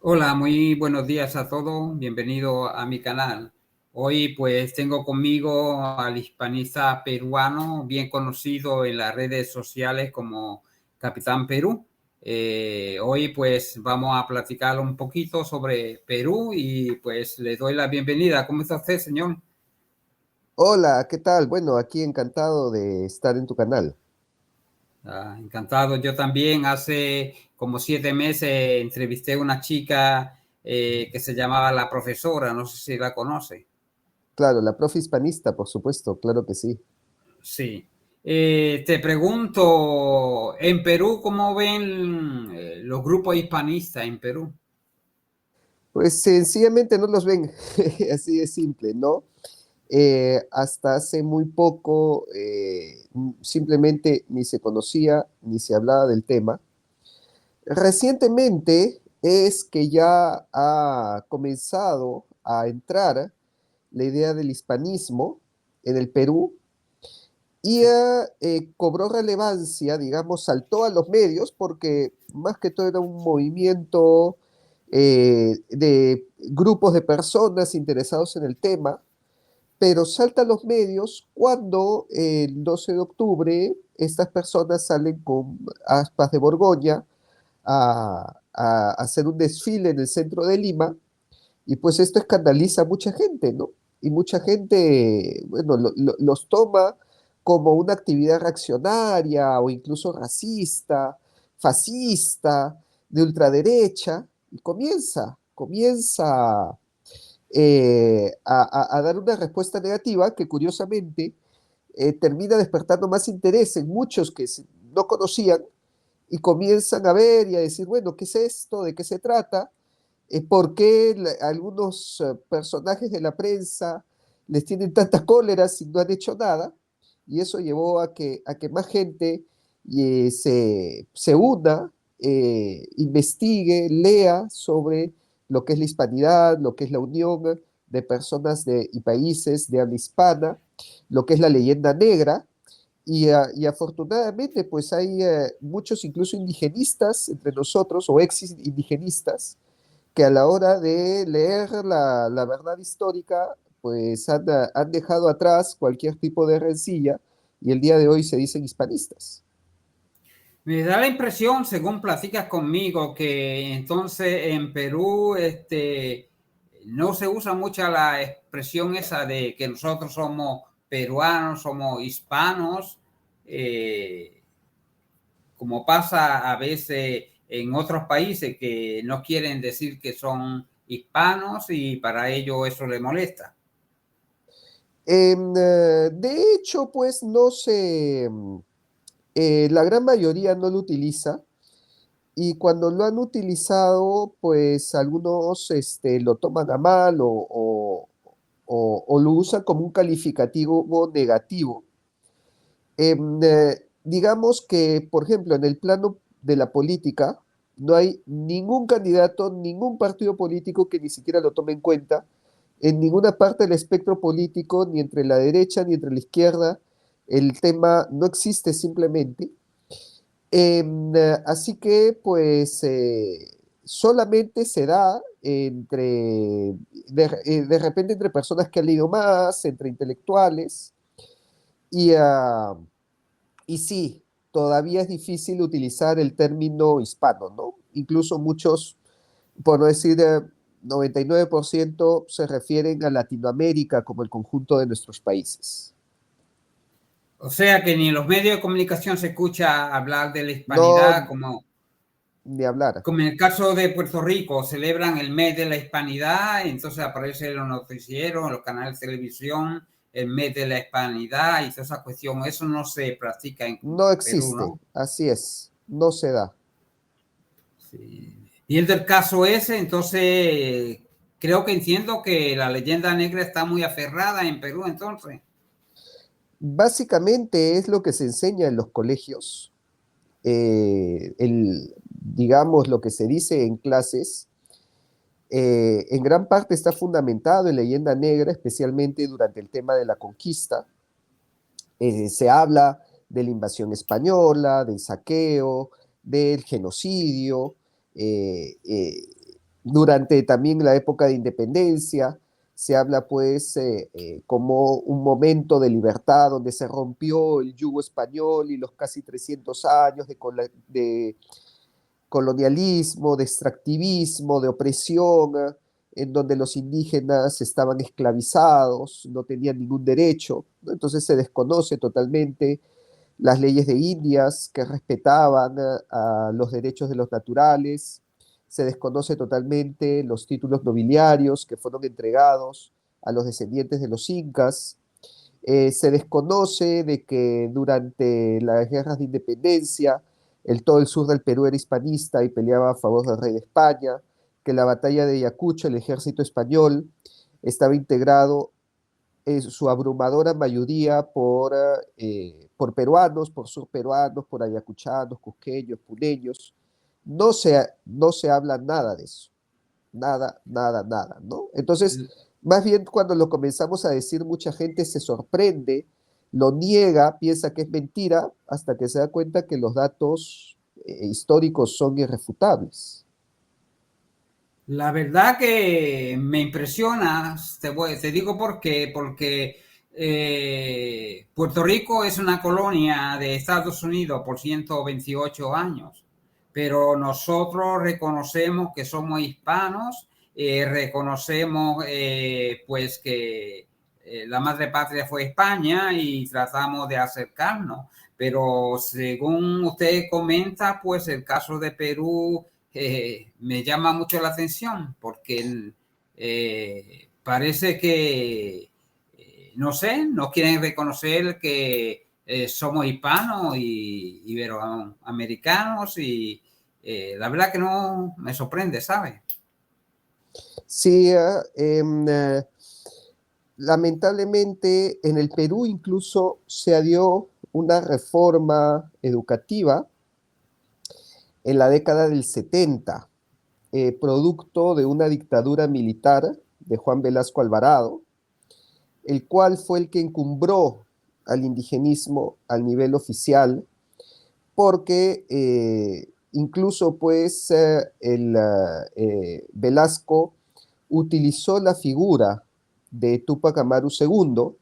Hola, muy buenos días a todos. Bienvenido a mi canal. Hoy pues tengo conmigo al hispanista peruano, bien conocido en las redes sociales como Capitán Perú. Hoy pues vamos a platicar un poquito sobre Perú y pues le doy la bienvenida. ¿Cómo está usted, señor? Hola, ¿qué tal? Bueno, aquí encantado de estar en tu canal. Encantado. Yo también hace como 7 meses entrevisté a una chica que se llamaba La Profesora, no sé si la conoce. Claro, la profe hispanista, por supuesto, claro que sí. Sí. Te pregunto, en Perú, ¿cómo ven los grupos hispanistas en Perú? Pues sencillamente no los ven, así de simple, ¿no? Hasta hace muy poco simplemente ni se conocía ni se hablaba del tema. Recientemente es que ya ha comenzado a entrar la idea del hispanismo en el Perú y Sí. cobró relevancia, digamos, saltó a los medios porque más que todo era un movimiento de grupos de personas interesados en el tema, pero salta a los medios cuando el 12 de octubre estas personas salen con aspas de Borgoña a hacer un desfile en el centro de Lima y pues esto escandaliza a mucha gente, ¿no? Y mucha gente, bueno, los toma como una actividad reaccionaria o incluso racista, fascista, de ultraderecha, y comienza a dar una respuesta negativa que curiosamente termina despertando más interés en muchos que no conocían y comienzan a ver y a decir, bueno, ¿qué es esto? ¿De qué se trata? ¿Por qué algunos personajes de la prensa les tienen tanta cólera si no han hecho nada? Y eso llevó a que más gente se una, investigue, lea sobre lo que es la hispanidad, lo que es la unión de personas y países de habla hispana, lo que es la leyenda negra, y afortunadamente, pues hay muchos incluso indigenistas entre nosotros o ex indigenistas que a la hora de leer la verdad histórica, pues han dejado atrás cualquier tipo de rencilla y el día de hoy se dicen hispanistas. Me da la impresión, según platicas conmigo, que entonces en Perú no se usa mucho la expresión esa de que nosotros somos peruanos, somos hispanos, eh, como pasa a veces en otros países que no quieren decir que son hispanos y para ellos eso les molesta. De hecho, pues no se, la gran mayoría no lo utiliza y cuando lo han utilizado, pues algunos lo toman a mal o lo usan como un calificativo negativo. Digamos que, por ejemplo, en el plano de la política, no hay ningún candidato, ningún partido político que ni siquiera lo tome en cuenta, en ninguna parte del espectro político, ni entre la derecha ni entre la izquierda, el tema no existe simplemente. Así que, pues, solamente se da de repente entre personas que han leído más, entre intelectuales, y, y sí, todavía es difícil utilizar el término hispano, ¿no? Incluso muchos, por no decir 99%, se refieren a Latinoamérica como el conjunto de nuestros países. O sea que ni en los medios de comunicación se escucha hablar de la hispanidad No, como, ni hablar. como en el caso de Puerto Rico, celebran el mes de la hispanidad, entonces aparece en los noticieros, en los canales de televisión, el mes de la hispanidad y toda esa cuestión. Eso no se practica en No Perú, existe, ¿no? así es, no se da. Sí. Y el del caso ese, entonces, creo que entiendo que la leyenda negra está muy aferrada en Perú, entonces. Básicamente es lo que se enseña en los colegios, digamos, lo que se dice en clases, en gran parte está fundamentado en leyenda negra, especialmente durante el tema de la conquista. Se habla de la invasión española, del saqueo, del genocidio, eh, eh, Durante también la época de independencia, se habla pues como un momento de libertad donde se rompió el yugo español y los casi 300 años de colonialismo, de extractivismo, de opresión, en donde los indígenas estaban esclavizados, no tenían ningún derecho, ¿no? Entonces se desconoce totalmente las leyes de Indias que respetaban a los derechos de los naturales, se desconoce totalmente los títulos nobiliarios que fueron entregados a los descendientes de los incas, se desconoce de que durante las guerras de independencia todo el sur del Perú era hispanista y peleaba a favor del rey de España, que la batalla de Ayacucho, el ejército español, estaba integrado en su abrumadora mayoría por peruanos, por surperuanos, por ayacuchanos, cusqueños, puneños. No se habla nada de eso, nada, nada, nada, ¿no? Entonces, más bien cuando lo comenzamos a decir, mucha gente se sorprende, lo niega, piensa que es mentira, hasta que se da cuenta que los datos históricos son irrefutables. La verdad que me impresiona, te digo por qué, porque Puerto Rico es una colonia de Estados Unidos por 128 años, pero nosotros reconocemos que somos hispanos, reconocemos pues que la madre patria fue España y tratamos de acercarnos, pero según usted comenta, pues el caso de Perú me llama mucho la atención porque parece que, no sé, no quieren reconocer que somos hispanos y iberoamericanos y la verdad que no me sorprende, ¿sabe? Sí, lamentablemente en el Perú incluso se dio una reforma educativa en la década del 70, producto de una dictadura militar de Juan Velasco Alvarado, el cual fue el que encumbró al indigenismo al nivel oficial, porque incluso pues Velasco utilizó la figura de Túpac Amaru II,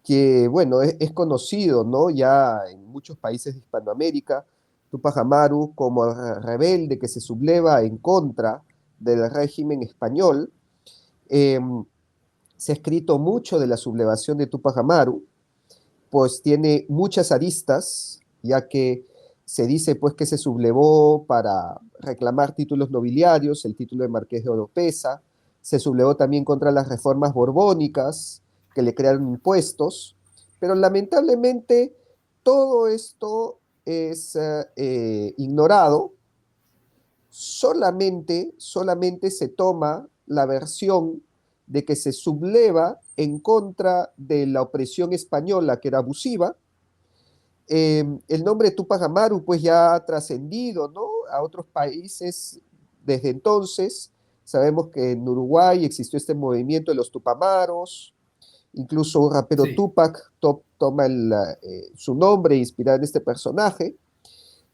que bueno, es conocido, ¿no? Ya en muchos países de Hispanoamérica, Túpac Amaru como rebelde que se subleva en contra del régimen español. Eh, Se ha escrito mucho de la sublevación de Túpac Amaru, pues tiene muchas aristas, ya que se dice pues que se sublevó para reclamar títulos nobiliarios, el título de Marqués de Oropesa, se sublevó también contra las reformas borbónicas que le crearon impuestos, pero lamentablemente todo esto es ignorado, solamente se toma la versión de que se subleva en contra de la opresión española que era abusiva. El nombre Túpac Amaru pues ya ha trascendido, ¿no?, a otros países desde entonces. Sabemos que en Uruguay existió este movimiento de los Tupamaros, incluso un rapero Sí. Tupac toma su nombre inspirado en este personaje.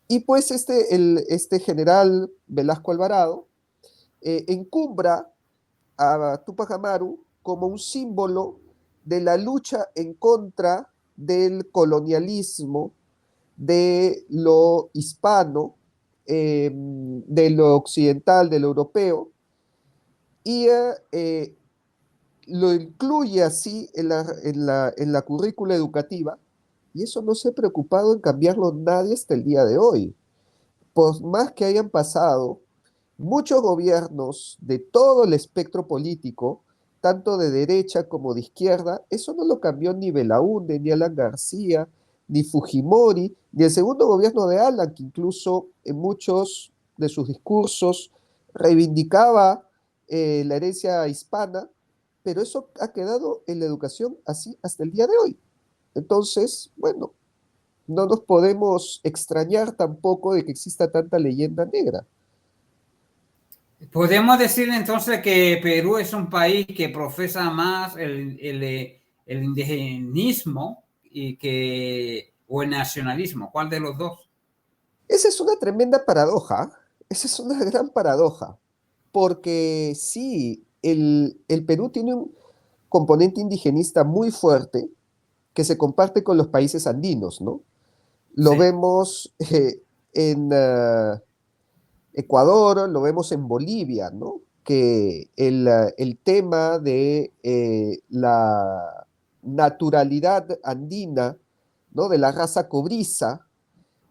Y pues este general Velasco Alvarado encumbra a Túpac Amaru como un símbolo de la lucha en contra del colonialismo, de lo hispano, de lo occidental, de lo europeo, y lo incluye así en la currícula educativa, y eso no se ha preocupado en cambiarlo nadie hasta el día de hoy. Por más que hayan pasado muchos gobiernos de todo el espectro político, tanto de derecha como de izquierda, eso no lo cambió ni Belaúnde, ni Alan García, ni Fujimori, ni el segundo gobierno de Alan, que incluso en muchos de sus discursos reivindicaba la herencia hispana, pero eso ha quedado en la educación así hasta el día de hoy. Entonces, bueno, no nos podemos extrañar tampoco de que exista tanta leyenda negra. Podemos decir entonces que Perú es un país que profesa más el indigenismo o el nacionalismo. ¿Cuál de los dos? Esa es una tremenda paradoja, esa es una gran paradoja, porque sí, el Perú tiene un componente indigenista muy fuerte que se comparte con los países andinos, ¿no? Lo Sí. vemos en Ecuador, lo vemos en Bolivia, ¿no? Que el tema de la naturalidad andina, ¿no? De la raza cobriza,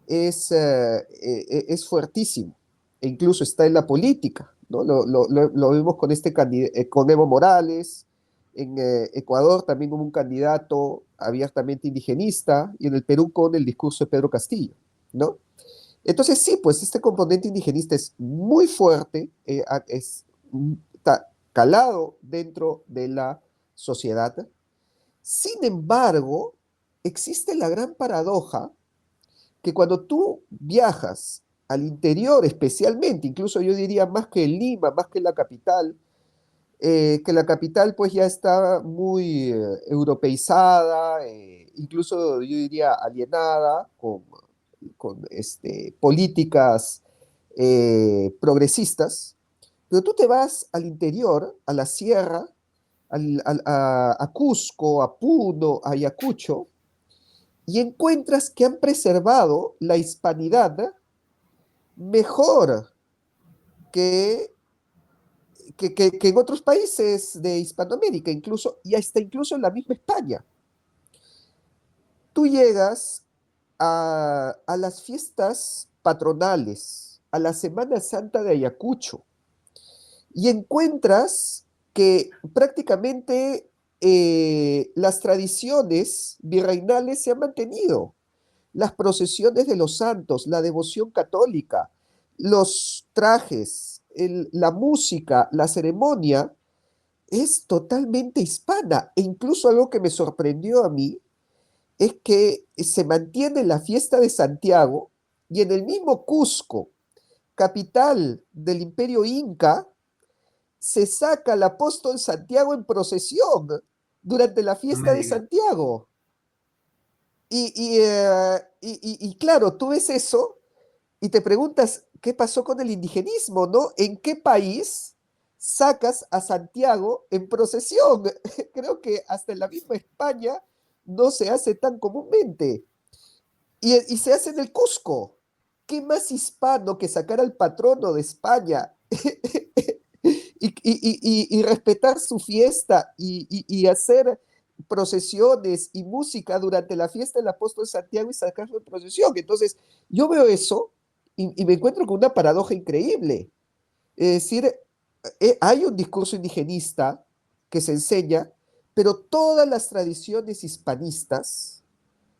es fuertísimo. E incluso está en la política, ¿no? Lo vimos con, con Evo Morales, en Ecuador también hubo un candidato abiertamente indigenista, y en el Perú con el discurso de Pedro Castillo, ¿no? Entonces sí, pues este componente indigenista es muy fuerte, está calado dentro de la sociedad. Sin embargo, existe la gran paradoja que cuando tú viajas al interior especialmente, incluso yo diría más que en Lima, más que la capital pues ya está muy europeizada, incluso yo diría alienada con políticas progresistas, pero tú te vas al interior, a la sierra, a Cusco, a Puno, a Ayacucho, y encuentras que han preservado la hispanidad mejor que, que en otros países de Hispanoamérica, incluso, y hasta incluso en la misma España. Tú llegas a las fiestas patronales, a la Semana Santa de Ayacucho, y encuentras que prácticamente las tradiciones virreinales se han mantenido. Las procesiones de los santos, la devoción católica, los trajes, la música, la ceremonia, es totalmente hispana. E incluso algo que me sorprendió a mí es que se mantiene la fiesta de Santiago y en el mismo Cusco, capital del imperio inca, se saca al apóstol Santiago en procesión durante la No fiesta me de digas. Santiago. Y claro, tú ves eso y te preguntas, ¿qué pasó con el indigenismo, no? ¿En qué país sacas a Santiago en procesión? Creo que hasta en la misma España no se hace tan comúnmente. Y se hace en el Cusco. ¿Qué más hispano que sacar al patrono de España y respetar su fiesta y hacer procesiones y música durante la fiesta del apóstol Santiago y sacarlo en procesión? Entonces, yo veo eso y me encuentro con una paradoja increíble. Es decir, hay un discurso indigenista que se enseña, pero todas las tradiciones hispanistas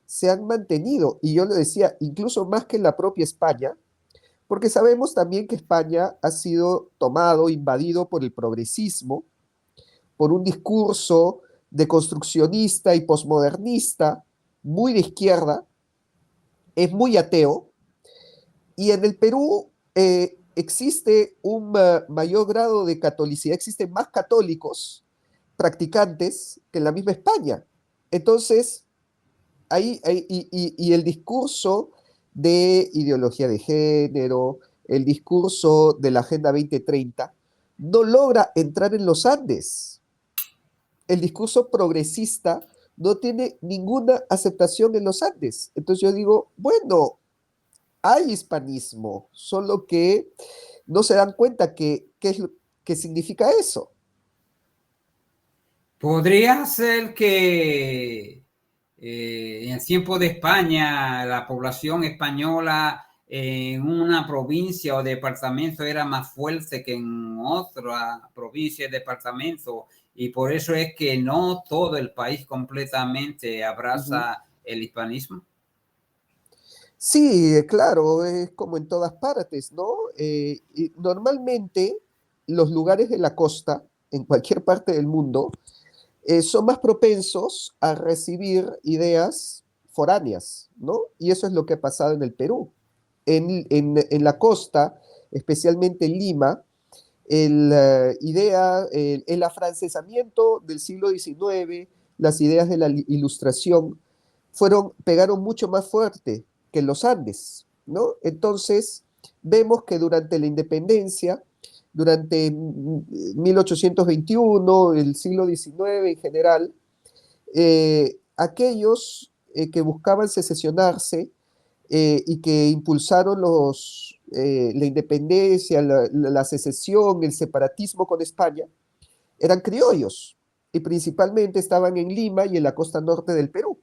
se han mantenido, y yo le decía, incluso más que en la propia España, porque sabemos también que España ha sido tomado, invadido por el progresismo, por un discurso de construccionista y posmodernista, muy de izquierda, es muy ateo, y en el Perú existe un mayor grado de catolicidad, existen más católicos practicantes que en la misma España. Entonces, y el discurso de ideología de género, el discurso de la Agenda 2030, no logra entrar en los Andes. El discurso progresista no tiene ninguna aceptación en los Andes. Entonces yo digo, bueno, hay hispanismo, solo que no se dan cuenta qué significa eso. Podría ser que en el tiempo de España la población española en una provincia o departamento era más fuerte que en otra provincia y departamento, y por eso es que no todo el país completamente Uh -huh. abraza el hispanismo. Sí, claro, es como en todas partes, ¿no? Y normalmente los lugares de la costa, en cualquier parte del mundo, son más propensos a recibir ideas foráneas, ¿no? Y eso es lo que ha pasado en el Perú. En la costa, especialmente en Lima, el afrancesamiento del siglo XIX, las ideas de la ilustración, pegaron mucho más fuerte que en los Andes, ¿no? Entonces, vemos que durante la independencia durante 1821, el siglo XIX en general, aquellos que buscaban secesionarse y que impulsaron la independencia, la secesión, el separatismo con España, eran criollos y principalmente estaban en Lima y en la costa norte del Perú.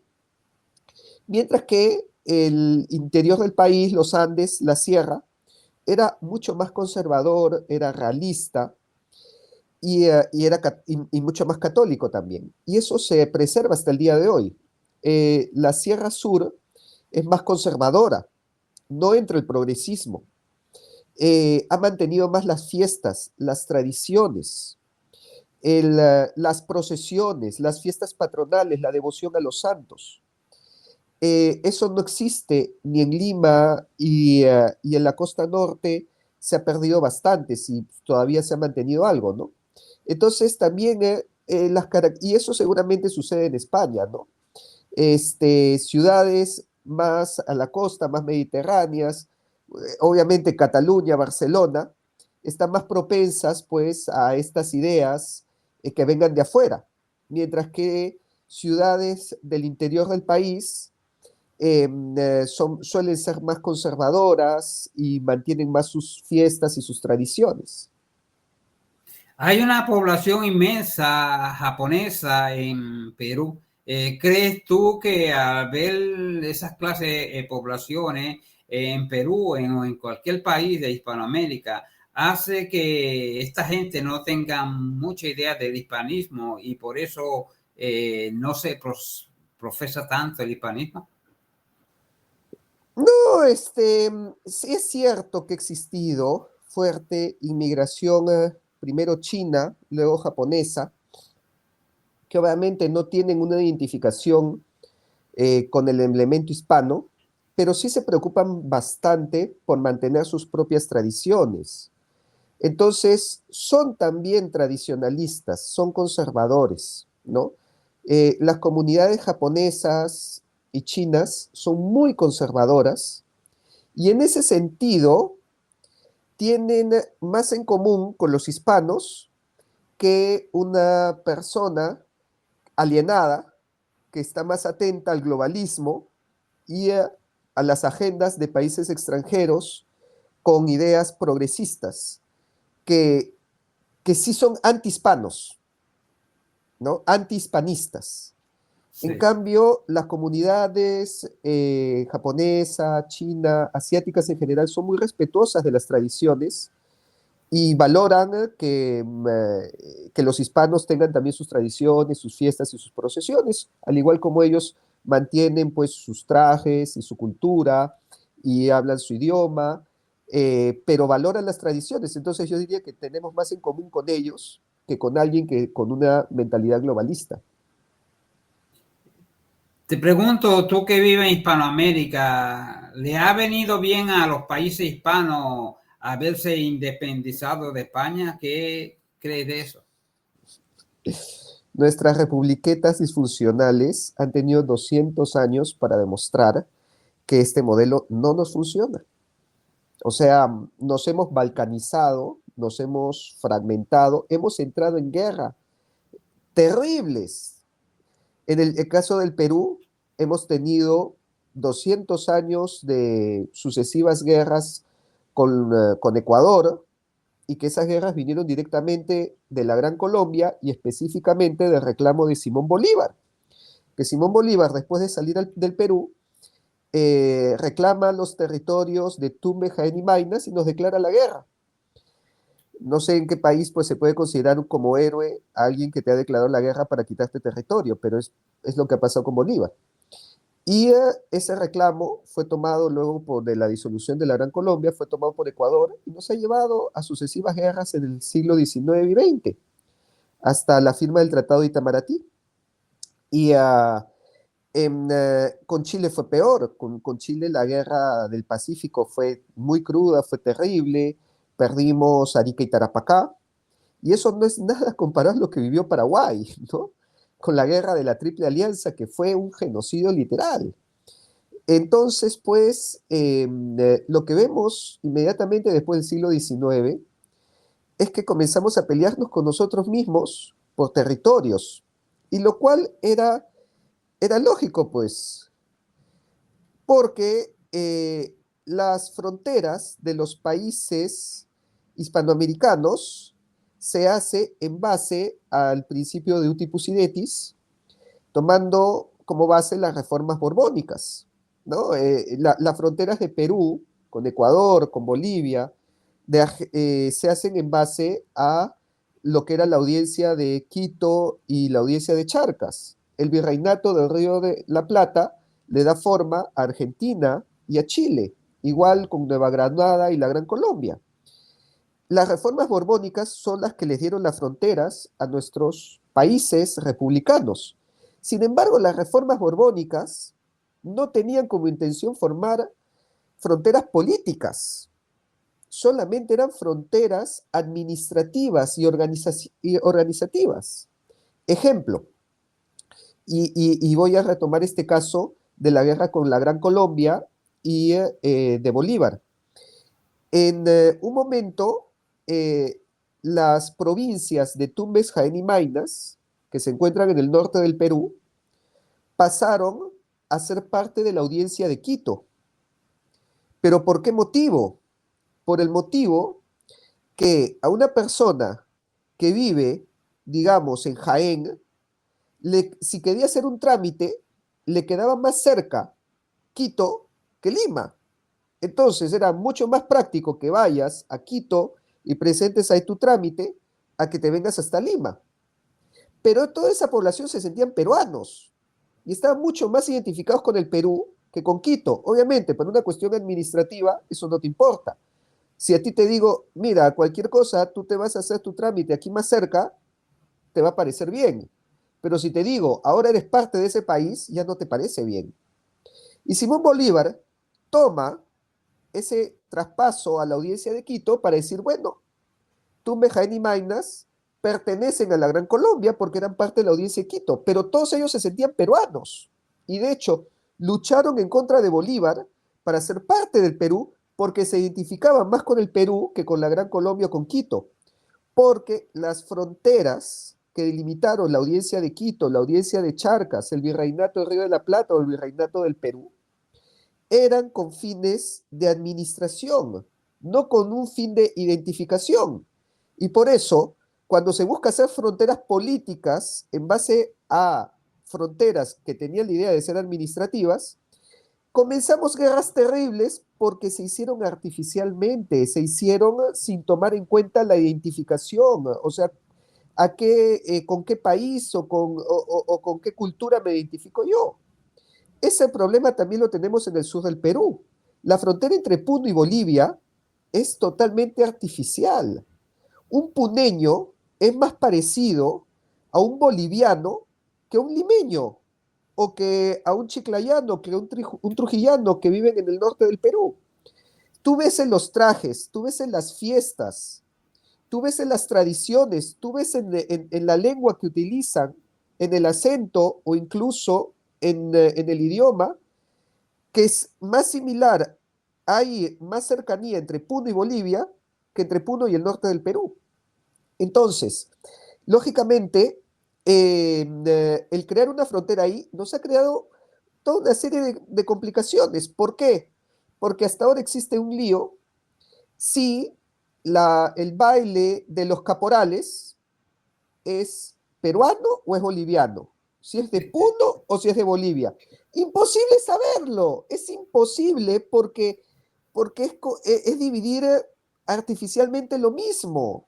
Mientras que el interior del país, los Andes, la sierra, era mucho más conservador, era realista y mucho más católico también. Y eso se preserva hasta el día de hoy. La Sierra Sur es más conservadora, no entra el progresismo. Ha mantenido más las fiestas, las tradiciones, las procesiones, las fiestas patronales, la devoción a los santos. Eso no existe ni en Lima y en la costa norte se ha perdido bastante, si todavía se ha mantenido algo, ¿no? Entonces también, y eso seguramente sucede en España, ¿no? Ciudades más a la costa, más mediterráneas, obviamente Cataluña, Barcelona, están más propensas pues a estas ideas que vengan de afuera, mientras que ciudades del interior del país suelen ser más conservadoras y mantienen más sus fiestas y sus tradiciones. Hay una población inmensa japonesa en Perú. ¿Crees tú que al ver esas clases de poblaciones en Perú o en cualquier país de Hispanoamérica hace que esta gente no tenga mucha idea del hispanismo y por eso no se profesa tanto el hispanismo? No, sí es cierto que ha existido fuerte inmigración, primero china, luego japonesa, que obviamente no tienen una identificación con el elemento hispano, pero sí se preocupan bastante por mantener sus propias tradiciones. Entonces, son también tradicionalistas, son conservadores, ¿no? Las comunidades japonesas y chinas son muy conservadoras y en ese sentido tienen más en común con los hispanos que una persona alienada que está más atenta al globalismo y a las agendas de países extranjeros con ideas progresistas que, que sí son antihispanos, ¿no? Antihispanistas. En Sí. cambio, las comunidades japonesa, china, asiáticas en general son muy respetuosas de las tradiciones y valoran que los hispanos tengan también sus tradiciones, sus fiestas y sus procesiones, al igual como ellos mantienen pues sus trajes y su cultura y hablan su idioma, pero valoran las tradiciones. Entonces yo diría que tenemos más en común con ellos que con alguien que con una mentalidad globalista. Te pregunto, tú que vives en Hispanoamérica, ¿le ha venido bien a los países hispanos haberse independizado de España? ¿Qué crees de eso? Nuestras republiquetas disfuncionales han tenido 200 años para demostrar que este modelo no nos funciona. O sea, nos hemos balcanizado, nos hemos fragmentado, hemos entrado en guerra terribles. En el caso del Perú, hemos tenido 200 años de sucesivas guerras con Ecuador y que esas guerras vinieron directamente de la Gran Colombia y específicamente del reclamo de Simón Bolívar. Que Simón Bolívar, después de salir del Perú, reclama los territorios de Tumbes, Jaén y Maynas y nos declara la guerra. No sé en qué país pues, se puede considerar como héroe a alguien que te ha declarado la guerra para quitarte territorio, pero es lo que ha pasado con Bolívar. Y ese reclamo fue tomado luego de la disolución de la Gran Colombia, fue tomado por Ecuador y nos ha llevado a sucesivas guerras en el siglo XIX y XX, hasta la firma del Tratado de Itamaraty. Y con Chile fue peor, con Chile la guerra del Pacífico fue muy cruda, fue terrible, perdimos Arica y Tarapacá, y eso no es nada comparado a lo que vivió Paraguay, ¿no? Con la guerra de la Triple Alianza, que fue un genocidio literal. Entonces, pues, lo que vemos inmediatamente después del siglo XIX es que comenzamos a pelearnos con nosotros mismos por territorios, y lo cual era lógico, pues, porque las fronteras de los países hispanoamericanos se hace en base al principio de Uti Identis, tomando como base las reformas borbónicas, ¿no? Las fronteras de Perú con Ecuador, con Bolivia, se hacen en base a lo que era la audiencia de Quito y la audiencia de Charcas. El virreinato del Río de la Plata le da forma a Argentina y a Chile, igual con Nueva Granada y la Gran Colombia. Las reformas borbónicas son las que les dieron las fronteras a nuestros países republicanos. Sin embargo, las reformas borbónicas no tenían como intención formar fronteras políticas, solamente eran fronteras administrativas y organizativas. Ejemplo, y voy a retomar este caso de la guerra con la Gran Colombia y de Bolívar. En un momento, las provincias de Tumbes, Jaén y Maynas, que se encuentran en el norte del Perú, pasaron a ser parte de la audiencia de Quito. ¿Pero por qué motivo? Por el motivo que a una persona que vive, digamos, en Jaén, si quería hacer un trámite, le quedaba más cerca Quito que Lima. Entonces era mucho más práctico que vayas a Quito y presentes ahí tu trámite a que te vengas hasta Lima. Pero toda esa población se sentían peruanos y estaban mucho más identificados con el Perú que con Quito. Obviamente, por una cuestión administrativa, eso no te importa. Si a ti te digo, mira, cualquier cosa, tú te vas a hacer tu trámite aquí más cerca, te va a parecer bien. Pero si te digo, ahora eres parte de ese país, ya no te parece bien. Y Simón Bolívar toma ese traspaso a la audiencia de Quito para decir, bueno, Tumbes, Jaén y Maynas pertenecen a la Gran Colombia porque eran parte de la audiencia de Quito, pero todos ellos se sentían peruanos. Y de hecho, lucharon en contra de Bolívar para ser parte del Perú porque se identificaban más con el Perú que con la Gran Colombia o con Quito, porque las fronteras que delimitaron la audiencia de Quito, la audiencia de Charcas, el virreinato del Río de la Plata o el virreinato del Perú, eran con fines de administración, no con un fin de identificación. Y por eso, cuando se busca hacer fronteras políticas en base a fronteras que tenían la idea de ser administrativas, comenzamos guerras terribles porque se hicieron artificialmente, se hicieron sin tomar en cuenta la identificación, o sea, con qué país o con qué cultura me identifico yo. Ese problema también lo tenemos en el sur del Perú. La frontera entre Puno y Bolivia es totalmente artificial. Un puneño es más parecido a un boliviano que a un limeño, o que a un chiclayano, que a un trujillano que viven en el norte del Perú. Tú ves en los trajes, tú ves en las fiestas, tú ves en las tradiciones, tú ves en la lengua que utilizan, en el acento o incluso en el idioma, que es más similar, hay más cercanía entre Puno y Bolivia que entre Puno y el norte del Perú. Entonces, lógicamente, el crear una frontera ahí nos ha creado toda una serie de complicaciones. ¿Por qué? Porque hasta ahora existe un lío si el baile de los caporales es peruano o es boliviano, si es de Puno o si es de Bolivia. Imposible saberlo, es imposible porque es dividir artificialmente lo mismo.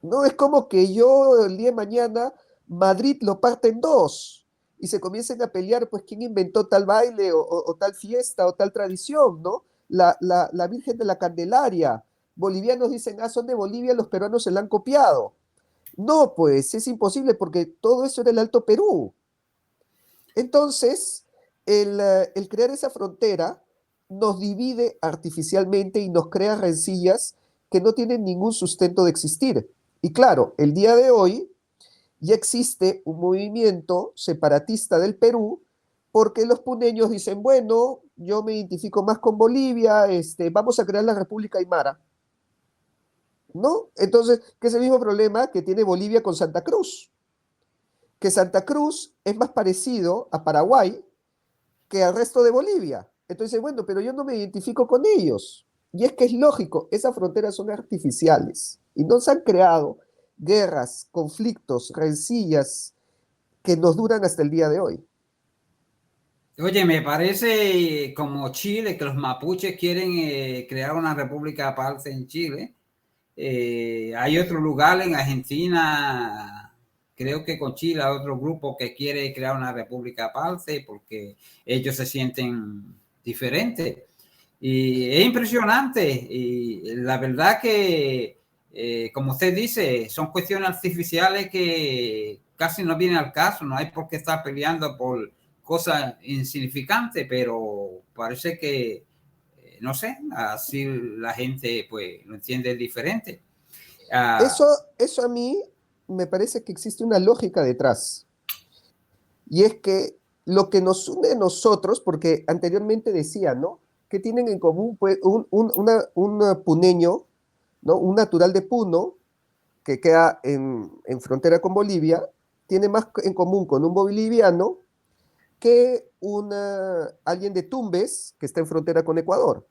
No es como que yo el día de mañana Madrid lo parte en dos y se comiencen a pelear, pues, quién inventó tal baile o tal fiesta o tal tradición, ¿no? La Virgen de la Candelaria. Bolivianos dicen, son de Bolivia, los peruanos se la han copiado. No, pues es imposible porque todo eso era el Alto Perú. Entonces, el crear esa frontera nos divide artificialmente y nos crea rencillas que no tienen ningún sustento de existir. Y claro, el día de hoy ya existe un movimiento separatista del Perú porque los puneños dicen, bueno, yo me identifico más con Bolivia, vamos a crear la República Aymara. ¿no? Entonces, que es el mismo problema que tiene Bolivia con Santa Cruz, que Santa Cruz es más parecido a Paraguay que al resto de Bolivia. Entonces, bueno, pero yo no me identifico con ellos. Y es que es lógico, esas fronteras son artificiales y no se han creado guerras, conflictos, rencillas que nos duran hasta el día de hoy. Oye, me parece como Chile, que los mapuches quieren crear una república aparte en Chile. Hay otro lugar en Argentina, creo que con Chile, hay otro grupo que quiere crear una república aparte porque ellos se sienten diferentes. Y es impresionante. Y la verdad que, como usted dice, son cuestiones artificiales que casi no vienen al caso. No hay por qué estar peleando por cosas insignificantes, pero parece que, no sé, así la gente pues lo entiende diferente. Eso, Ah, eso a mí me parece que existe una lógica detrás. Y es que lo que nos une a nosotros, porque anteriormente decía, ¿no? ¿Qué tienen en común? Pues un puneño, ¿no? Un natural de Puno, que queda en frontera con Bolivia, tiene más en común con un boliviano que alguien de Tumbes, que está en frontera con Ecuador.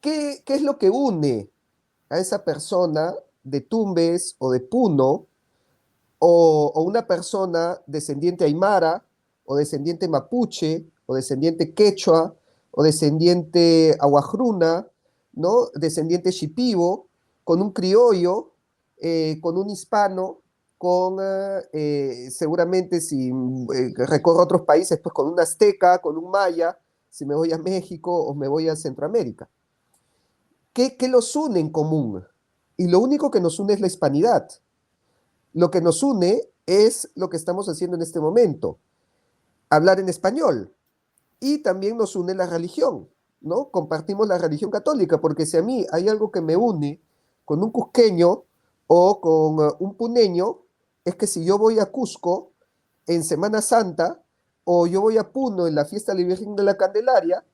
¿Qué es lo que une a esa persona de Tumbes o de Puno o una persona descendiente aymara, o descendiente mapuche, o descendiente quechua, o descendiente aguajruna, ¿no? Descendiente shipibo, con un criollo, con un hispano, con seguramente si recorro otros países, pues con un azteca, con un maya, si me voy a México o me voy a Centroamérica. ¿Qué los une en común? Y lo único que nos une es la hispanidad. Lo que nos une es lo que estamos haciendo en este momento, hablar en español. Y también nos une la religión, ¿no? Compartimos la religión católica, porque si a mí hay algo que me une con un cusqueño o con un puneño, es que si yo voy a Cusco en Semana Santa o yo voy a Puno en la fiesta de la Virgen de la Candelaria,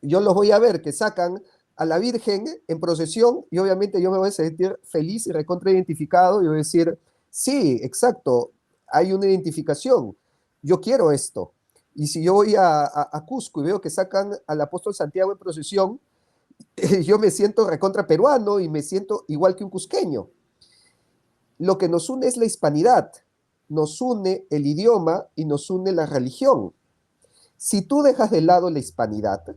yo los voy a ver que sacan a la Virgen en procesión y obviamente yo me voy a sentir feliz y recontra identificado y voy a decir, sí, exacto, hay una identificación, yo quiero esto. Y si yo voy a Cusco y veo que sacan al apóstol Santiago en procesión, yo me siento recontra peruano y me siento igual que un cusqueño. Lo que nos une es la hispanidad, nos une el idioma y nos une la religión. Si tú dejas de lado la hispanidad,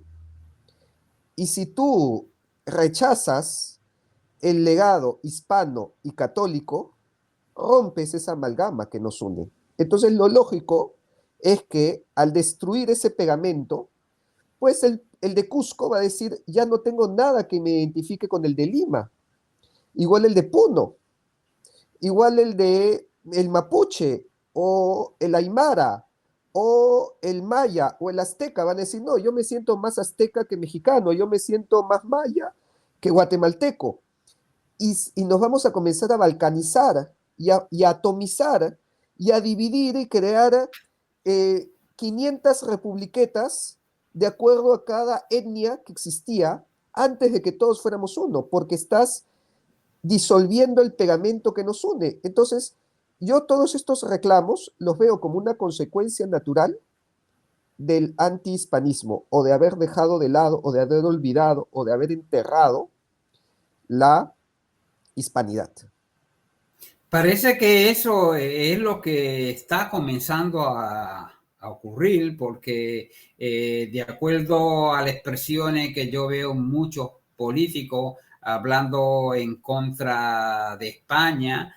y si tú rechazas el legado hispano y católico, rompes esa amalgama que nos une. Entonces lo lógico es que al destruir ese pegamento, pues el de Cusco va a decir, ya no tengo nada que me identifique con el de Lima. Igual el de Puno, igual el de el mapuche o el aymara o el maya o el azteca van a decir, no, yo me siento más azteca que mexicano, yo me siento más maya que guatemalteco. Y nos vamos a comenzar a balcanizar y a atomizar y a dividir y crear 500 republiquetas de acuerdo a cada etnia que existía antes de que todos fuéramos uno, porque estás disolviendo el pegamento que nos une. Entonces, yo todos estos reclamos los veo como una consecuencia natural del antihispanismo, o de haber dejado de lado, o de haber olvidado, o de haber enterrado la hispanidad. parece que eso es lo que está comenzando a ocurrir porque de acuerdo a las expresiones que yo veo muchos políticos hablando en contra de España,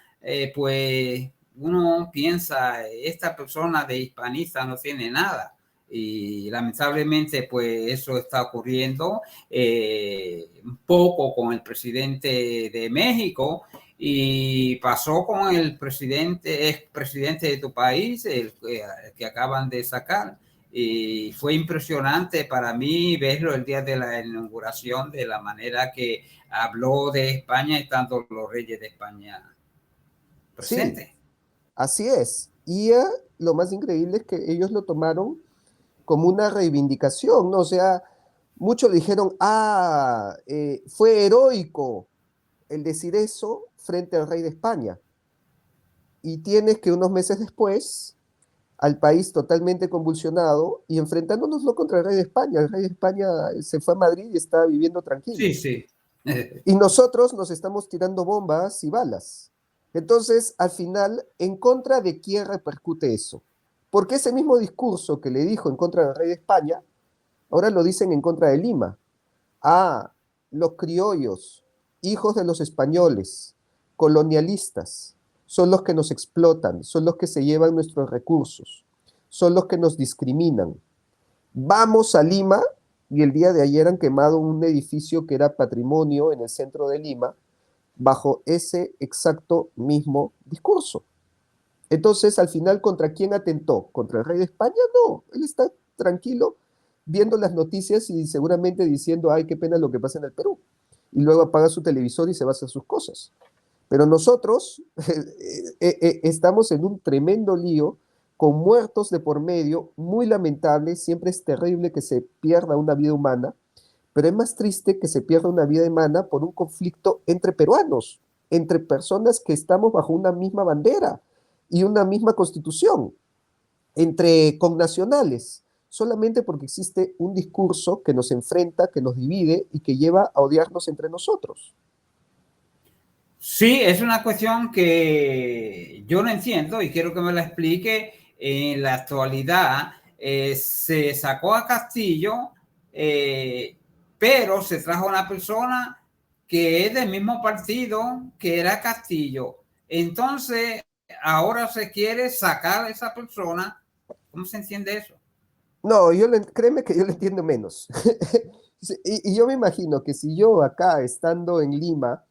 pues uno piensa, esta persona de hispanista no tiene nada. Y lamentablemente pues eso está ocurriendo un poco con el presidente de México, y pasó con el presidente, expresidente de tu país, el que acaban de sacar. Y fue impresionante para mí verlo el día de la inauguración, de la manera que habló de España estando los reyes de España Sí, presentes. así es. Y lo más increíble es que ellos lo tomaron como una reivindicación, ¿no? O sea, muchos dijeron, fue heroico el decir eso frente al rey de España. Y tienes que unos meses después, al país totalmente convulsionado y enfrentándonos no contra el rey de España. El rey de España se fue a Madrid y está viviendo tranquilo. Sí, sí. Y nosotros nos estamos tirando bombas y balas. Entonces, al final, ¿en contra de quién repercute eso? Porque ese mismo discurso que le dijo en contra del rey de España, ahora lo dicen en contra de Lima. Ah, los criollos, hijos de los españoles, colonialistas, son los que nos explotan, son los que se llevan nuestros recursos, son los que nos discriminan. Vamos a Lima, y el día de ayer han quemado un edificio que era patrimonio en el centro de Lima, bajo ese exacto mismo discurso. Entonces, al final, ¿contra quién atentó? ¿Contra el rey de España? No, él está tranquilo viendo las noticias y seguramente diciendo, ay, qué pena lo que pasa en el Perú. Y luego apaga su televisor y se va a hacer sus cosas. Pero nosotros estamos en un tremendo lío con muertos de por medio, muy lamentable, siempre es terrible que se pierda una vida humana, pero es más triste que se pierda una vida humana por un conflicto entre peruanos, entre personas que estamos bajo una misma bandera y una misma constitución, entre connacionales, solamente porque existe un discurso que nos enfrenta, que nos divide y que lleva a odiarnos entre nosotros. Sí, es una cuestión que yo no entiendo y quiero que me la explique. En la actualidad se sacó a Castillo, pero se trajo a una persona que es del mismo partido que era Castillo. Entonces, ahora se quiere sacar a esa persona. ¿Cómo se entiende eso? No, créeme que yo lo entiendo menos. Y yo me imagino que si yo acá, estando en Lima,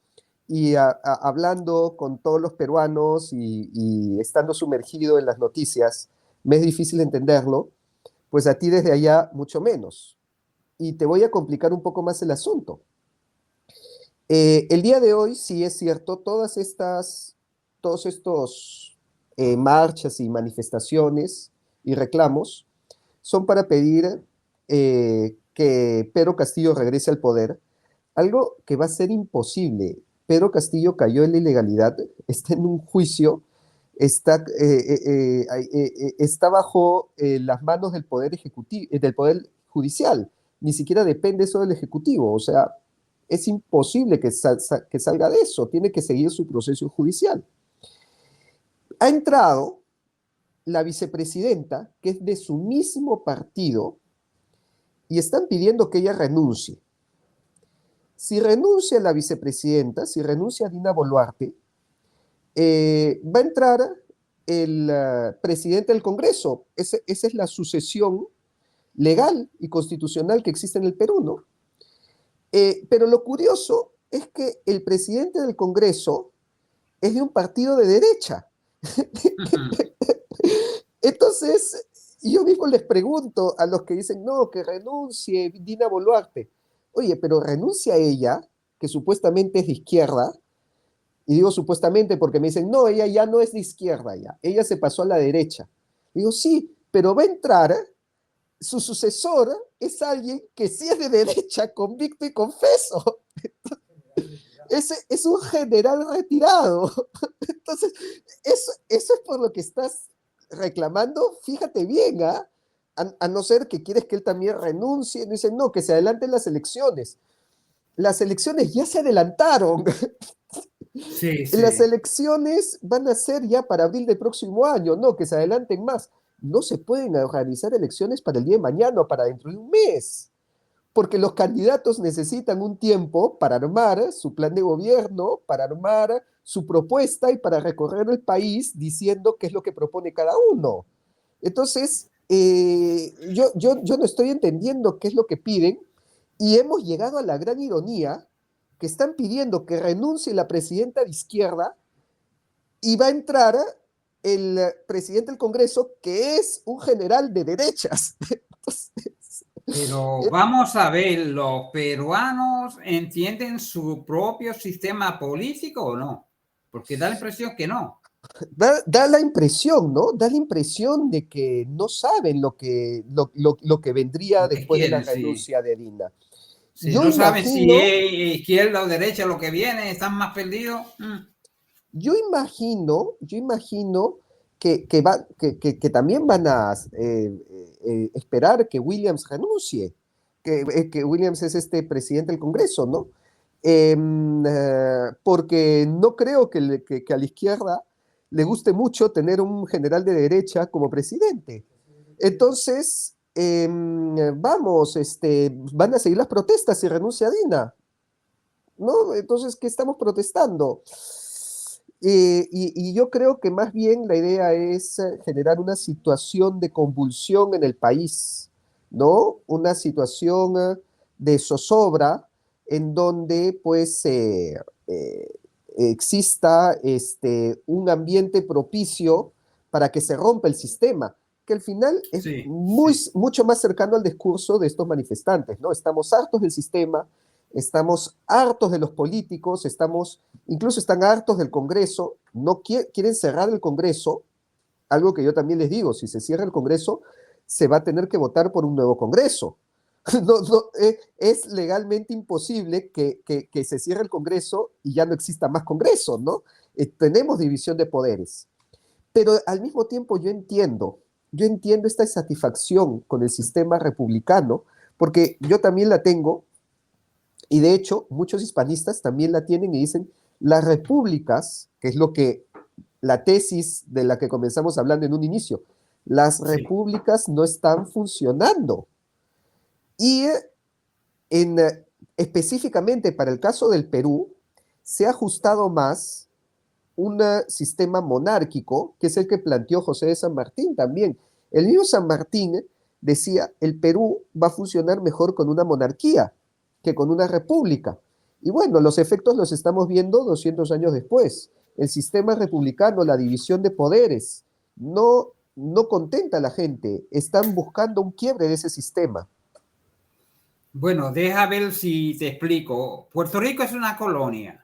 y hablando con todos los peruanos y estando sumergido en las noticias, me es difícil entenderlo, pues a ti desde allá mucho menos. Y te voy a complicar un poco más el asunto. El día de hoy, sí es cierto, todos estos marchas y manifestaciones y reclamos son para pedir que Pedro Castillo regrese al poder, algo que va a ser imposible. Pedro Castillo cayó en la ilegalidad, está en un juicio, está bajo las manos del poder ejecutivo, del poder judicial, ni siquiera depende eso del ejecutivo, o sea, es imposible que salga de eso, tiene que seguir su proceso judicial. Ha entrado la vicepresidenta, que es de su mismo partido, y están pidiendo que ella renuncie. Si renuncia la vicepresidenta, si renuncia Dina Boluarte, va a entrar el presidente del Congreso. Esa es la sucesión legal y constitucional que existe en el Perú, ¿no? Pero lo curioso es que el presidente del Congreso es de un partido de derecha. Entonces, yo mismo les pregunto a los que dicen, no, que renuncie Dina Boluarte. Oye, pero renuncia ella, que supuestamente es de izquierda, y digo supuestamente porque me dicen, no, ella ya no es de izquierda, ya, ella se pasó a la derecha. Digo, sí, pero va a entrar, su sucesor es alguien que sí es de derecha, convicto y confeso. Ese es un general retirado. Entonces, eso es por lo que estás reclamando, fíjate bien, ¿ah? A no ser que quieres que él también renuncie, dicen, no, que se adelanten las elecciones. Las elecciones ya se adelantaron. Sí, Las sí. elecciones van a ser ya para abril del próximo año, no, que se adelanten más. No se pueden organizar elecciones para el día de mañana o para dentro de un mes, porque los candidatos necesitan un tiempo para armar su plan de gobierno, para armar su propuesta y para recorrer el país diciendo qué es lo que propone cada uno. Entonces, yo no estoy entendiendo qué es lo que piden y hemos llegado a la gran ironía que están pidiendo que renuncie la presidenta de izquierda y va a entrar el presidente del Congreso que es un general de derechas. Entonces, Pero vamos a ver, ¿los peruanos entienden su propio sistema político o no? Porque da la impresión que no. da la impresión, ¿no? Da la impresión de que no saben lo que vendría Lo que después de la quieren, sí. renuncia de Dina. Si Yo no saben si imagino, es izquierda o derecha lo que viene, están más perdidos. yo imagino que también van a esperar que Williams renuncie, que Williams es este presidente del Congreso, ¿no? Porque no creo que a la izquierda le guste mucho tener un general de derecha como presidente. Entonces, vamos, van a seguir las protestas si renuncia a Dina, ¿no? Entonces, ¿qué estamos protestando? Y yo creo que más bien la idea es generar una situación de convulsión en el país, ¿no? Una situación de zozobra en donde pues exista un ambiente propicio para que se rompa el sistema, que al final es Sí, sí. mucho más cercano al discurso de estos manifestantes, ¿no? Estamos hartos del sistema, estamos hartos de los políticos, incluso están hartos del Congreso, no quieren cerrar el Congreso, algo que yo también les digo, si se cierra el Congreso, se va a tener que votar por un nuevo Congreso. No, no, es legalmente imposible que se cierre el Congreso y ya no exista más Congreso, ¿no? Tenemos división de poderes. Pero al mismo tiempo yo entiendo esta satisfacción con el sistema republicano, porque yo también la tengo, y de hecho, muchos hispanistas también la tienen y dicen, las repúblicas, que es lo que la tesis de la que comenzamos hablando en un inicio, las Sí. repúblicas no están funcionando. Y en, específicamente para el caso del Perú, se ha ajustado más un sistema monárquico, que es el que planteó José de San Martín también. El mismo San Martín decía, el Perú va a funcionar mejor con una monarquía que con una república. Y bueno, los efectos los estamos viendo 200 años después. El sistema republicano, la división de poderes, no contenta a la gente. Están buscando un quiebre de ese sistema. Bueno, deja ver si te explico. Puerto Rico es una colonia.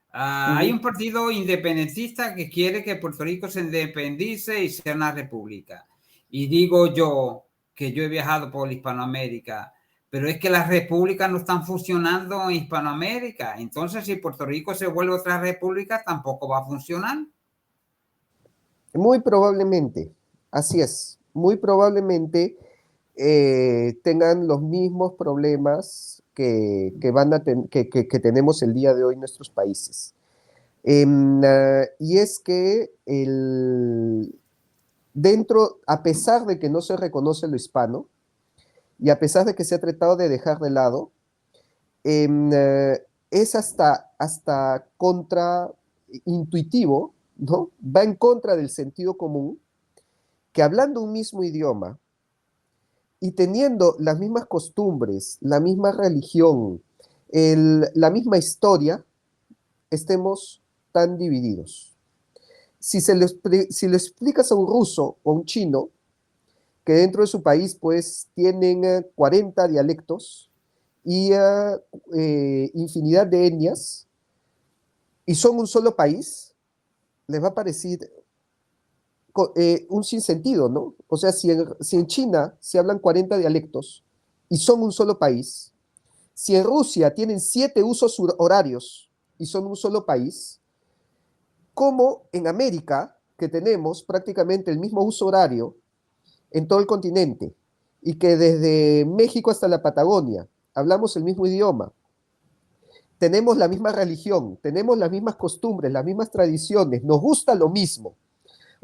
Uh Hay -huh. un partido independentista que quiere que Puerto Rico se independice y sea una república. Y digo yo, que yo he viajado por Hispanoamérica, pero es que las repúblicas no están funcionando en Hispanoamérica. Entonces, si Puerto Rico se vuelve otra república, tampoco va a funcionar. Muy probablemente, así es, muy probablemente tengan los mismos problemas que tenemos el día de hoy en nuestros países. Y es que a pesar de que no se reconoce lo hispano, y a pesar de que se ha tratado de dejar de lado, es hasta contraintuitivo, ¿no? Va en contra del sentido común, que hablando un mismo idioma y teniendo las mismas costumbres, la misma religión, la misma historia, estemos tan divididos. Si lo explicas a un ruso o a un chino, que dentro de su país pues tienen 40 dialectos y infinidad de etnias, y son un solo país, les va a parecer un sinsentido, ¿no? O sea, si en China se hablan 40 dialectos y son un solo país, si en Rusia tienen 7 usos horarios y son un solo país, ¿cómo en América, que tenemos prácticamente el mismo uso horario en todo el continente y que desde México hasta la Patagonia hablamos el mismo idioma, tenemos la misma religión, tenemos las mismas costumbres, las mismas tradiciones, nos gusta lo mismo?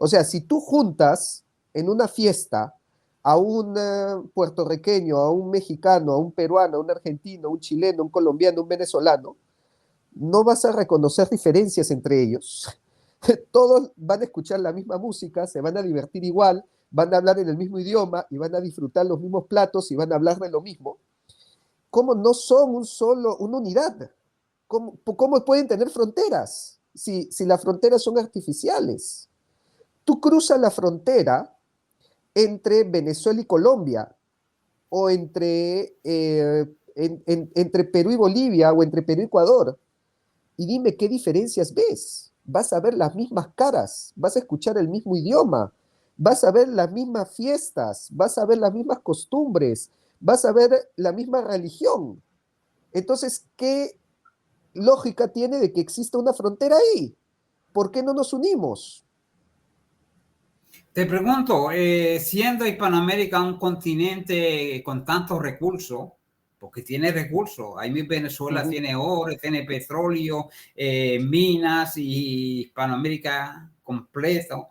O sea, si tú juntas en una fiesta a un puertorriqueño, a un mexicano, a un peruano, a un argentino, a un chileno, a un colombiano, a un venezolano, no vas a reconocer diferencias entre ellos. Todos van a escuchar la misma música, se van a divertir igual, van a hablar en el mismo idioma y van a disfrutar los mismos platos y van a hablar de lo mismo. ¿Cómo no son una unidad? ¿Cómo pueden tener fronteras si las fronteras son artificiales? Tú cruzas la frontera entre Venezuela y Colombia, o entre Perú y Bolivia, o entre Perú y Ecuador, y dime qué diferencias ves. Vas a ver las mismas caras, vas a escuchar el mismo idioma, vas a ver las mismas fiestas, vas a ver las mismas costumbres, vas a ver la misma religión. Entonces, ¿qué lógica tiene de que exista una frontera ahí? ¿Por qué no nos unimos? Te pregunto, siendo Hispanoamérica un continente con tantos recursos, porque tiene recursos, ahí mi Venezuela tiene oro, tiene petróleo, minas y Hispanoamérica completo,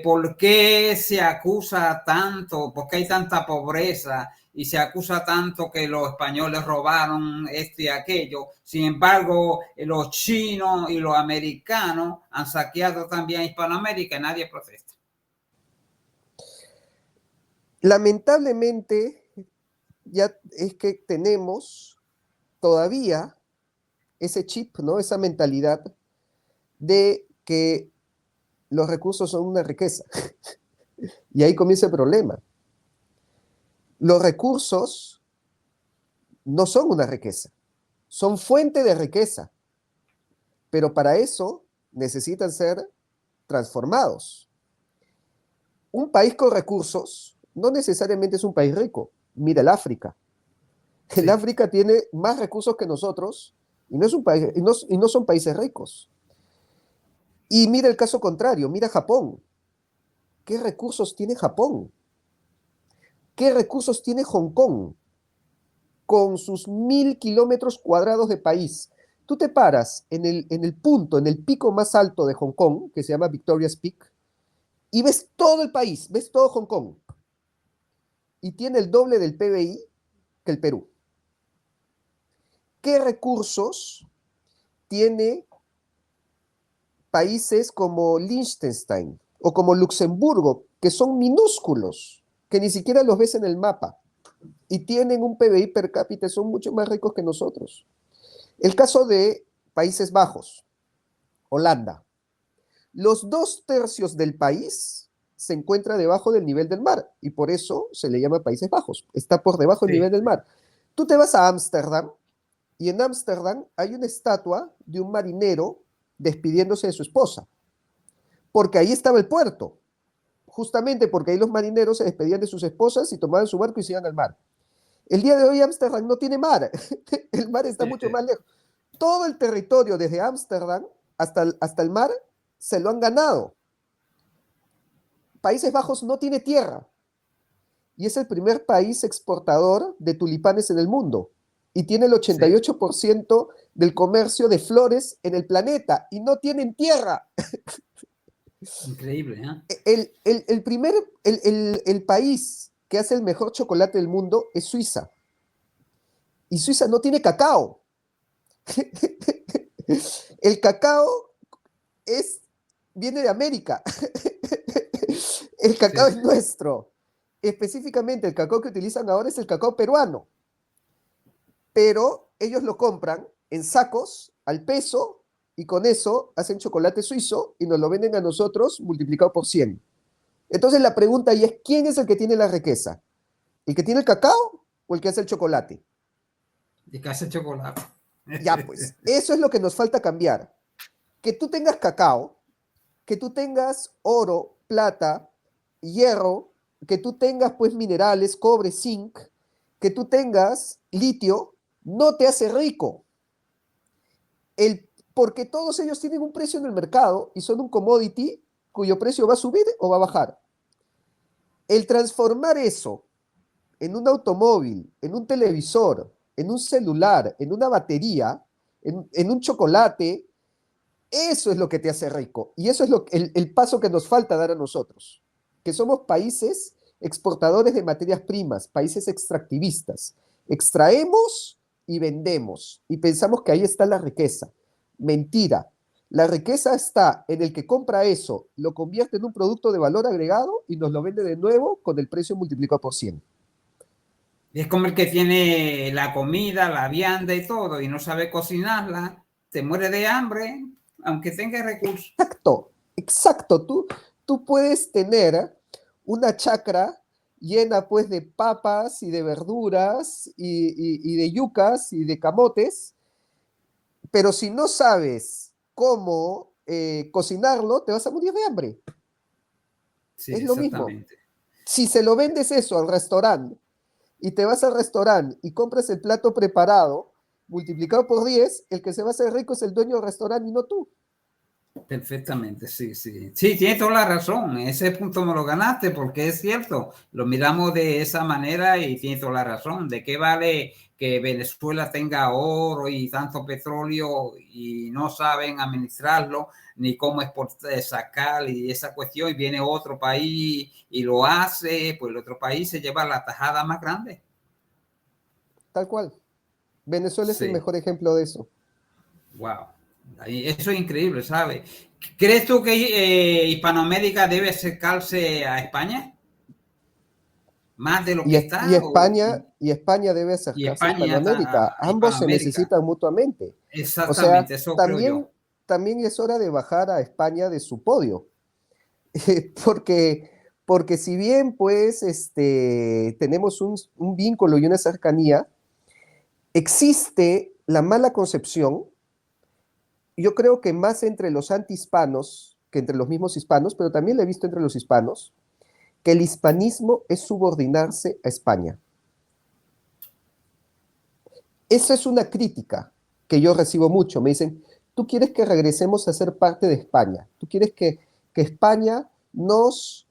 ¿por qué se acusa tanto? ¿Por qué hay tanta pobreza? Y se acusa tanto que los españoles robaron esto y aquello. Sin embargo, los chinos y los americanos han saqueado también Hispanoamérica y nadie protesta. Lamentablemente, ya es que tenemos todavía ese chip, ¿no? Esa mentalidad de que los recursos son una riqueza. Y ahí comienza el problema. Los recursos no son una riqueza, son fuente de riqueza, pero para eso necesitan ser transformados. Un país con recursos no necesariamente es un país rico. Mira el África. El Sí. África tiene más recursos que nosotros y no, es un país, y no son países ricos. Y mira el caso contrario, mira Japón. ¿Qué recursos tiene Japón? ¿Qué recursos tiene Hong Kong con sus 1.000 kilómetros cuadrados de país? Tú te paras en el punto, en el pico más alto de Hong Kong, que se llama Victoria's Peak, y ves todo el país, ves todo Hong Kong. Y tiene el doble del PBI que el Perú. ¿Qué recursos tiene países como Liechtenstein o como Luxemburgo, que son minúsculos, que ni siquiera los ves en el mapa y tienen un PBI per cápita, son mucho más ricos que nosotros? El caso de Países Bajos, Holanda. Los 2/3 del país se encuentra debajo del nivel del mar y por eso se le llama Países Bajos. Está por debajo del nivel Sí, del mar. Tú te vas a Ámsterdam y en Ámsterdam hay una estatua de un marinero despidiéndose de su esposa, porque ahí estaba el puerto, justamente porque ahí los marineros se despedían de sus esposas y tomaban su barco y se iban al mar. El día de hoy Ámsterdam no tiene mar, el mar está sí, mucho más lejos. Todo el territorio desde Ámsterdam hasta el mar se lo han ganado. Países Bajos no tiene tierra y es el primer país exportador de tulipanes en el mundo y tiene el sí. 88% del comercio de flores en el planeta y no tienen tierra. Increíble, ¿eh? El país que hace el mejor chocolate del mundo es Suiza. Y Suiza no tiene cacao. El cacao viene de América. El Sí, cacao es nuestro. Específicamente, el cacao que utilizan ahora es el cacao peruano. Pero ellos lo compran en sacos al peso y con eso hacen chocolate suizo y nos lo venden a nosotros multiplicado por 100. Entonces la pregunta ahí es, ¿quién es el que tiene la riqueza? ¿El que tiene el cacao o el que hace el chocolate? y que hace chocolate. Ya, pues, eso es lo que nos falta cambiar. Que tú tengas cacao, que tú tengas oro, plata, hierro, que tú tengas pues minerales, cobre, zinc, que tú tengas litio, no te hace rico. Porque todos ellos tienen un precio en el mercado y son un commodity cuyo precio va a subir o va a bajar. El transformar eso en un automóvil, en un televisor, en un celular, en una batería, en un chocolate, eso es lo que te hace rico. Y eso es el paso que nos falta dar a nosotros, que somos países exportadores de materias primas, países extractivistas. Extraemos y vendemos y pensamos que ahí está la riqueza. Mentira. La riqueza está en el que compra eso, lo convierte en un producto de valor agregado y nos lo vende de nuevo con el precio multiplicado por 100. Y es como el que tiene la comida, la vianda y todo, y no sabe cocinarla, te muere de hambre, aunque tenga recursos. Exacto, exacto. Tú puedes tener una chacra llena pues de papas y de verduras y de yucas y de camotes, pero si no sabes cómo cocinarlo, te vas a morir de hambre. Sí, Es lo mismo. exactamente. Si se lo vendes eso al restaurante y te vas al restaurante y compras el plato preparado multiplicado por 10, el que se va a hacer rico es el dueño del restaurante y no tú. Perfectamente, sí, sí. Sí, tienes toda la razón. Ese punto me lo ganaste porque es cierto. Lo miramos de esa manera y tienes toda la razón. ¿De qué vale que Venezuela tenga oro y tanto petróleo y no saben administrarlo ni cómo exportar, sacar y esa cuestión? Y viene otro país y lo hace, pues el otro país se lleva la tajada más grande. Tal cual. Venezuela es el Sí. mejor ejemplo de eso. Wow. Eso es increíble, ¿sabes? ¿Crees tú que Hispanoamérica debe acercarse a España? ¿Más de lo Y, que y está? España, y España debe Y acercarse a España ya Hispanoamérica. está a Ambos se Hispanoamérica. necesitan mutuamente. O sea, Exactamente, eso creo también, yo. también es hora de bajar a España de su podio. porque, porque si bien pues tenemos un vínculo y una cercanía, existe la mala concepción, yo creo que más entre los antihispanos que entre los mismos hispanos, pero también lo he visto entre los hispanos, que el hispanismo es subordinarse a España. Esa es una crítica que yo recibo mucho. Me dicen, tú quieres que regresemos a ser parte de España, tú quieres que España nos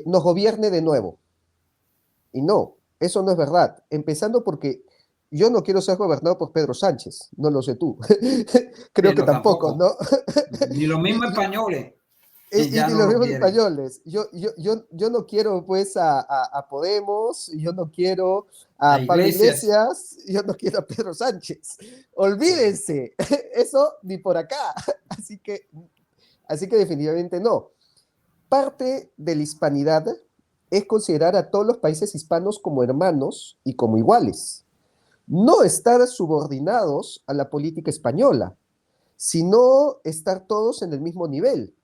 gobierne de nuevo. Y no, eso no es verdad. Empezando porque yo no quiero ser gobernado por Pedro Sánchez, no lo sé tú. Creo Sí, que no, tampoco, tampoco. ¿no? Ni los mismos españoles ya Y no los lo mismos quieren. españoles. Yo no quiero pues a Podemos, yo no quiero A a Pablo Iglesias. Iglesias, yo no quiero a Pedro Sánchez. Sí. Olvídense, eso ni por acá. Así que definitivamente no. Parte de la hispanidad es considerar a todos los países hispanos como hermanos y como iguales. No estar subordinados a la política española, sino estar todos en el mismo nivel.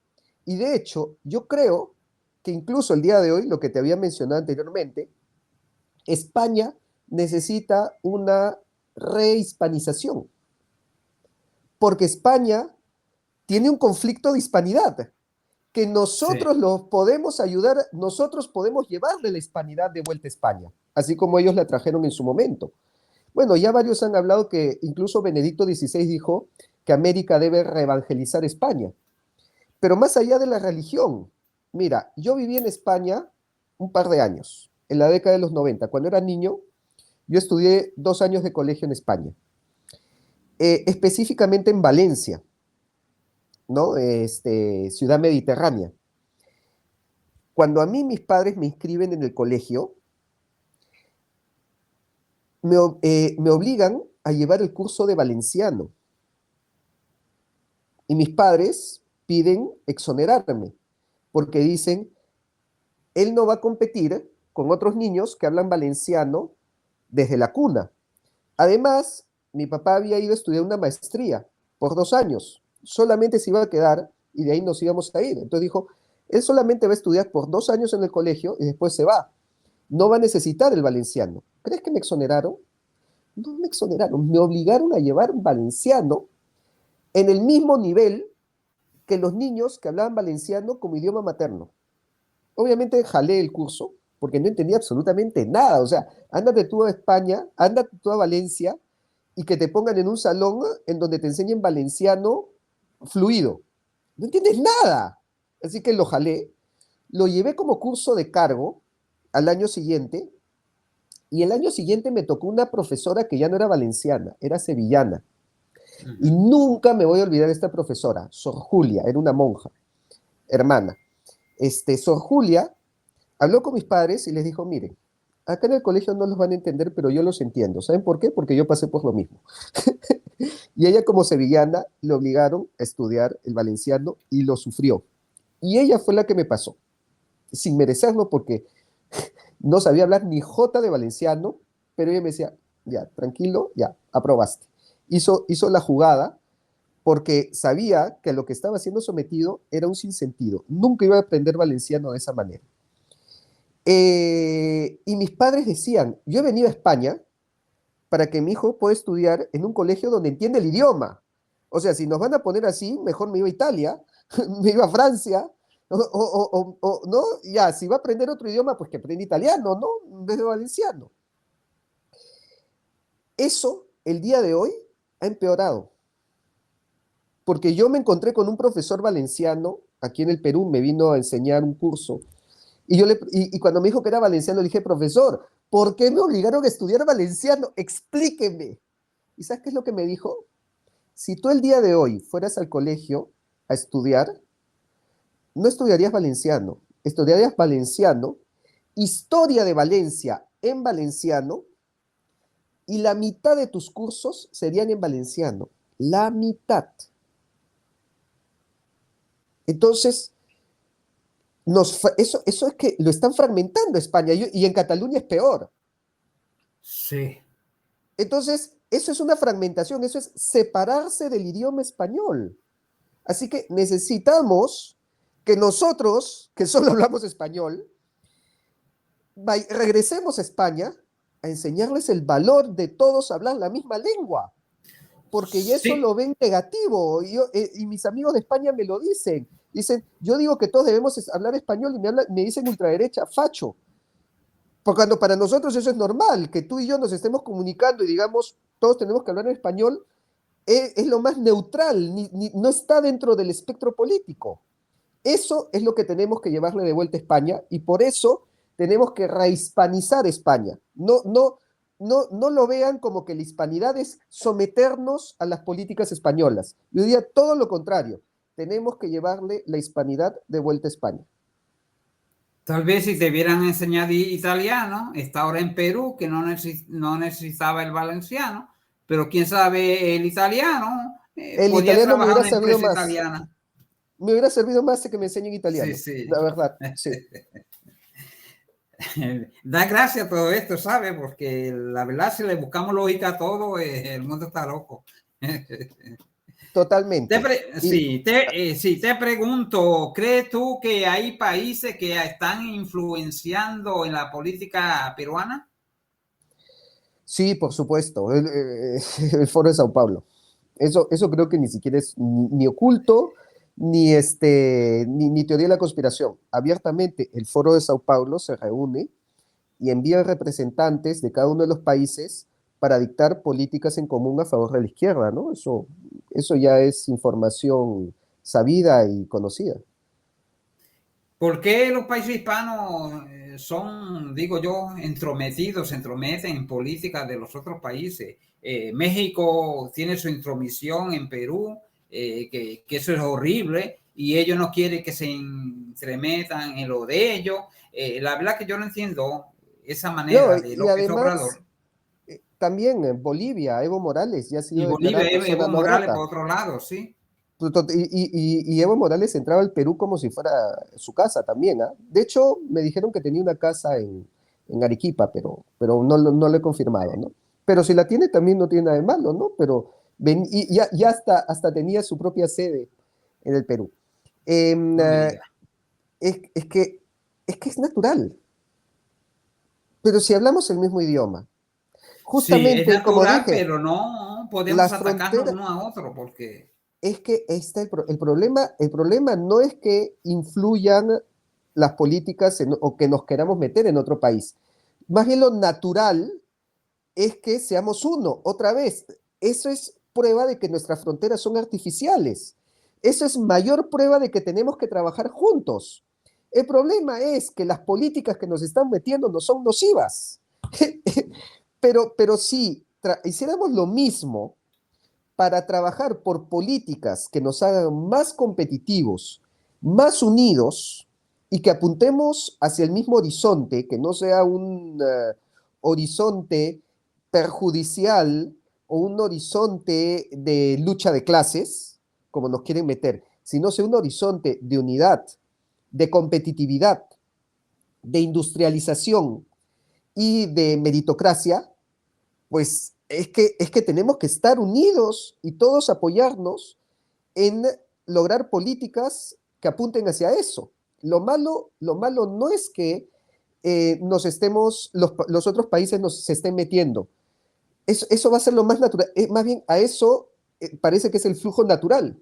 Y de hecho, yo creo que incluso el día de hoy, lo que te había mencionado anteriormente, España necesita una rehispanización, porque España tiene un conflicto de hispanidad, que Sí. nosotros los podemos ayudar, nosotros podemos llevarle la hispanidad de vuelta a España, así como ellos la trajeron en su momento. Bueno, ya varios han hablado que incluso Benedicto XVI dijo que América debe reevangelizar España. Pero más allá de la religión, mira, yo viví en España un par de años, en la década de los 90. Cuando era niño, yo estudié 2 años de colegio en España, específicamente en Valencia, ¿no? Ciudad mediterránea. Cuando a mí mis padres me inscriben en el colegio, me obligan a llevar el curso de valenciano. Y mis padres piden exonerarme, porque dicen, él no va a competir con otros niños que hablan valenciano desde la cuna. Además, mi papá había ido a estudiar una maestría por 2 años. Solamente se iba a quedar y de ahí nos íbamos a ir. Entonces dijo, él solamente va a estudiar por 2 años en el colegio y después se va. No va a necesitar el valenciano. ¿Crees que me exoneraron? No me exoneraron. Me obligaron a llevar valenciano en el mismo nivel que los niños que hablaban valenciano como idioma materno. Obviamente jalé el curso porque no entendía absolutamente nada. O sea, ándate tú a España, ándate tú a Valencia y que te pongan en un salón en donde te enseñen valenciano fluido. No entiendes nada. Así que lo jalé, lo llevé como curso de cargo al año siguiente y el año siguiente me tocó una profesora que ya no era valenciana, era sevillana. Y Ujú. nunca me voy a olvidar de esta profesora, Sor Julia, era una monja, hermana. Sor Julia habló con mis padres y les dijo, miren, acá en el colegio no los van a entender, pero yo los entiendo. ¿Saben por qué? Porque yo pasé por lo mismo. Y ella como sevillana le obligaron a estudiar el valenciano y lo sufrió. Y ella fue la que me pasó, sin merecerlo porque no sabía hablar ni jota de valenciano, pero ella me decía, ya, tranquilo, ya, aprobaste. Hizo la jugada porque sabía que a lo que estaba siendo sometido era un sinsentido. Nunca iba a aprender valenciano de esa manera. Y mis padres decían, yo he venido a España para que mi hijo pueda estudiar en un colegio donde entiende el idioma. O sea, si nos van a poner así, mejor me iba a Italia, me iba a Francia, no, ya, si va a aprender otro idioma, pues que aprenda italiano, ¿no? En vez de valenciano. Eso el día de hoy ha empeorado. Porque yo me encontré con un profesor valenciano aquí en el Perú, me vino a enseñar un curso, y cuando me dijo que era valenciano, le dije, profesor, ¿por qué me obligaron a estudiar valenciano? Explíqueme. ¿Y sabes qué es lo que me dijo? Si tú el día de hoy fueras al colegio a estudiar, no estudiarías valenciano, estudiarías valenciano, historia de Valencia en valenciano, y la mitad de tus cursos serían en valenciano. La mitad. Entonces, eso es que lo están fragmentando España, y en Cataluña es peor. Sí. Entonces, eso es una fragmentación, eso es separarse del idioma español. Así que necesitamos que nosotros, que solo hablamos español, regresemos a España a enseñarles el valor de todos hablar la misma lengua, porque ya eso Sí. lo ven negativo, y mis amigos de España me lo dicen. Dicen, yo digo que todos debemos hablar español, y me dicen ultraderecha, facho. Porque cuando para nosotros eso es normal, que tú y yo nos estemos comunicando y digamos, todos tenemos que hablar en español, es lo más neutral, no está dentro del espectro político. Eso es lo que tenemos que llevarle de vuelta a España, y por eso tenemos que rehispanizar España. No lo vean como que la hispanidad es someternos a las políticas españolas. Yo diría todo lo contrario. Tenemos que llevarle la hispanidad de vuelta a España. Tal vez si te hubieran enseñado italiano, está ahora en Perú, que no necesitaba el valenciano, pero quién sabe el italiano, El podía italiano me trabajar en hubiera una servido empresa más. italiana. Me hubiera servido más que me enseñen Sí, italiano, sí. la verdad, sí. Da gracia todo esto, ¿sabes? Porque la verdad, si le buscamos lógica a todo, el mundo está loco. Totalmente. Sí, te pregunto, ¿crees tú que hay países que están influenciando en la política peruana? Sí, por supuesto, el Foro de Sao Paulo. Eso creo que ni siquiera es ni oculto, ni teoría de la conspiración. Abiertamente, el Foro de Sao Paulo se reúne y envía representantes de cada uno de los países para dictar políticas en común a favor de la izquierda, ¿no? Eso ya es información sabida y conocida. ¿Por qué los países hispanos son, digo yo, se entrometen en políticas de los otros países? México tiene su intromisión en Perú, que eso es horrible, y ellos no quieren que se entremetan en lo de ellos. La verdad que yo no entiendo esa No, manera de y López además, Obrador. también en Bolivia, Evo Morales ya ha Y sido Bolivia, declarada persona Evo no Morales, grata. por otro lado, sí. Y Evo Morales entraba al Perú como si fuera su casa también, ¿ah? De hecho, me dijeron que tenía una casa en Arequipa, pero no lo he confirmado, ¿no? Pero si la tiene, también no tiene nada de malo, ¿no? Pero ya hasta tenía su propia sede en el Perú. Em, No me eh, diga. es, es que, es que es natural, pero si hablamos el mismo idioma, Sí, es justamente como natural, dije, pero no podemos las atacarnos fronteras, uno a otro porque es que está el problema no es que influyan las políticas o que nos queramos meter en otro país. Más bien lo natural es que seamos uno. Otra vez, eso es prueba de que nuestras fronteras son artificiales. Eso es mayor prueba de que tenemos que trabajar juntos. El problema es que las políticas que nos están metiendo no son nocivas. Pero si hiciéramos lo mismo para trabajar por políticas que nos hagan más competitivos, más unidos, y que apuntemos hacia el mismo horizonte, que no sea un horizonte perjudicial o un horizonte de lucha de clases, como nos quieren meter, sino sea un horizonte de unidad, de competitividad, de industrialización y de meritocracia, pues es que tenemos que estar unidos y todos apoyarnos en lograr políticas que apunten hacia eso. Lo malo no es que los otros países se estén metiendo. Eso va a ser lo más natural. Más bien, a eso parece que es el flujo natural.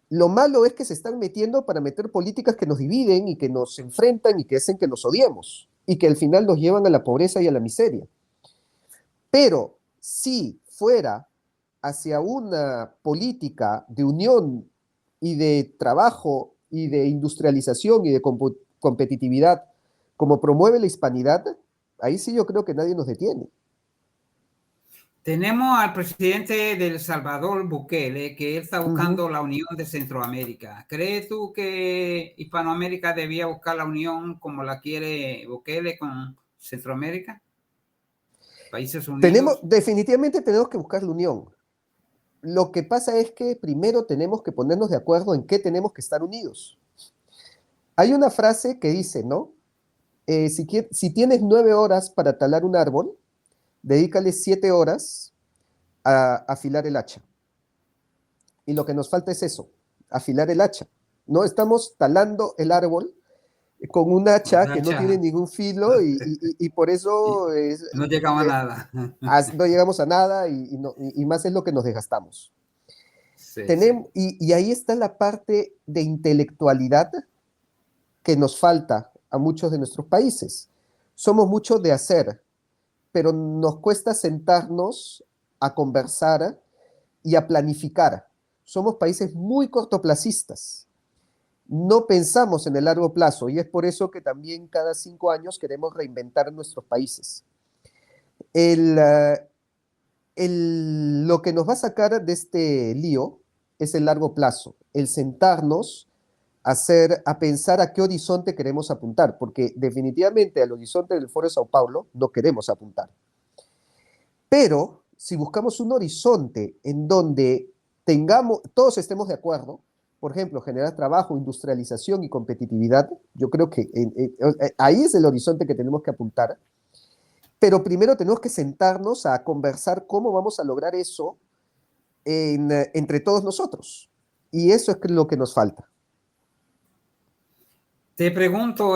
Lo malo es que se están metiendo para meter políticas que nos dividen y que nos enfrentan y que hacen que nos odiemos y que al final nos llevan a la pobreza y a la miseria. Pero si fuera hacia una política de unión y de trabajo y de industrialización y de competitividad como promueve la hispanidad, ahí sí yo creo que nadie nos detiene. Tenemos al presidente de El Salvador, Bukele, que él está buscando la unión de Centroamérica. ¿Crees tú que Hispanoamérica debía buscar la unión como la quiere Bukele con Centroamérica? Países Unidos. Definitivamente tenemos que buscar la unión. Lo que pasa es que primero tenemos que ponernos de acuerdo en qué tenemos que estar unidos. Hay una frase que dice, ¿no? Si tienes 9 horas para talar un árbol, dedícale 7 horas a afilar el hacha. Y lo que nos falta es eso, afilar el hacha. No estamos talando el árbol con un hacha que no tiene ningún filo y por eso no llegamos a nada. No llegamos a nada y más es lo que nos desgastamos. Sí, y ahí está la parte de intelectualidad que nos falta a muchos de nuestros países. Somos muchos de hacer, pero nos cuesta sentarnos a conversar y a planificar. Somos países muy cortoplacistas. No pensamos en el largo plazo y es por eso que también cada 5 años queremos reinventar nuestros países. Lo que nos va a sacar de este lío es el largo plazo, el sentarnos a pensar a qué horizonte queremos apuntar, porque definitivamente al horizonte del Foro de Sao Paulo no queremos apuntar. Pero si buscamos un horizonte en donde todos estemos de acuerdo, por ejemplo, generar trabajo, industrialización y competitividad, yo creo que ahí es el horizonte que tenemos que apuntar. Pero primero tenemos que sentarnos a conversar cómo vamos a lograr eso entre todos nosotros. Y eso es lo que nos falta. Te pregunto,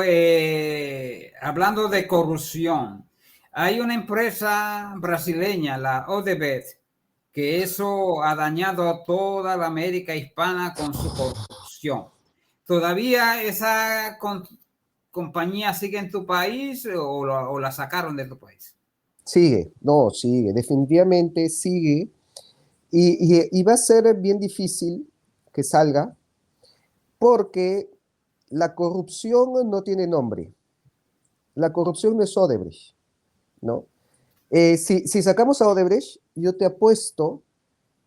hablando de corrupción, hay una empresa brasileña, la Odebrecht, que eso ha dañado a toda la América hispana con su corrupción. ¿Todavía esa compañía sigue en tu país o la sacaron de tu país? Sigue, definitivamente sigue. Y va a ser bien difícil que salga porque la corrupción no tiene nombre. La corrupción no es Odebrecht, ¿no? Si sacamos a Odebrecht, yo te apuesto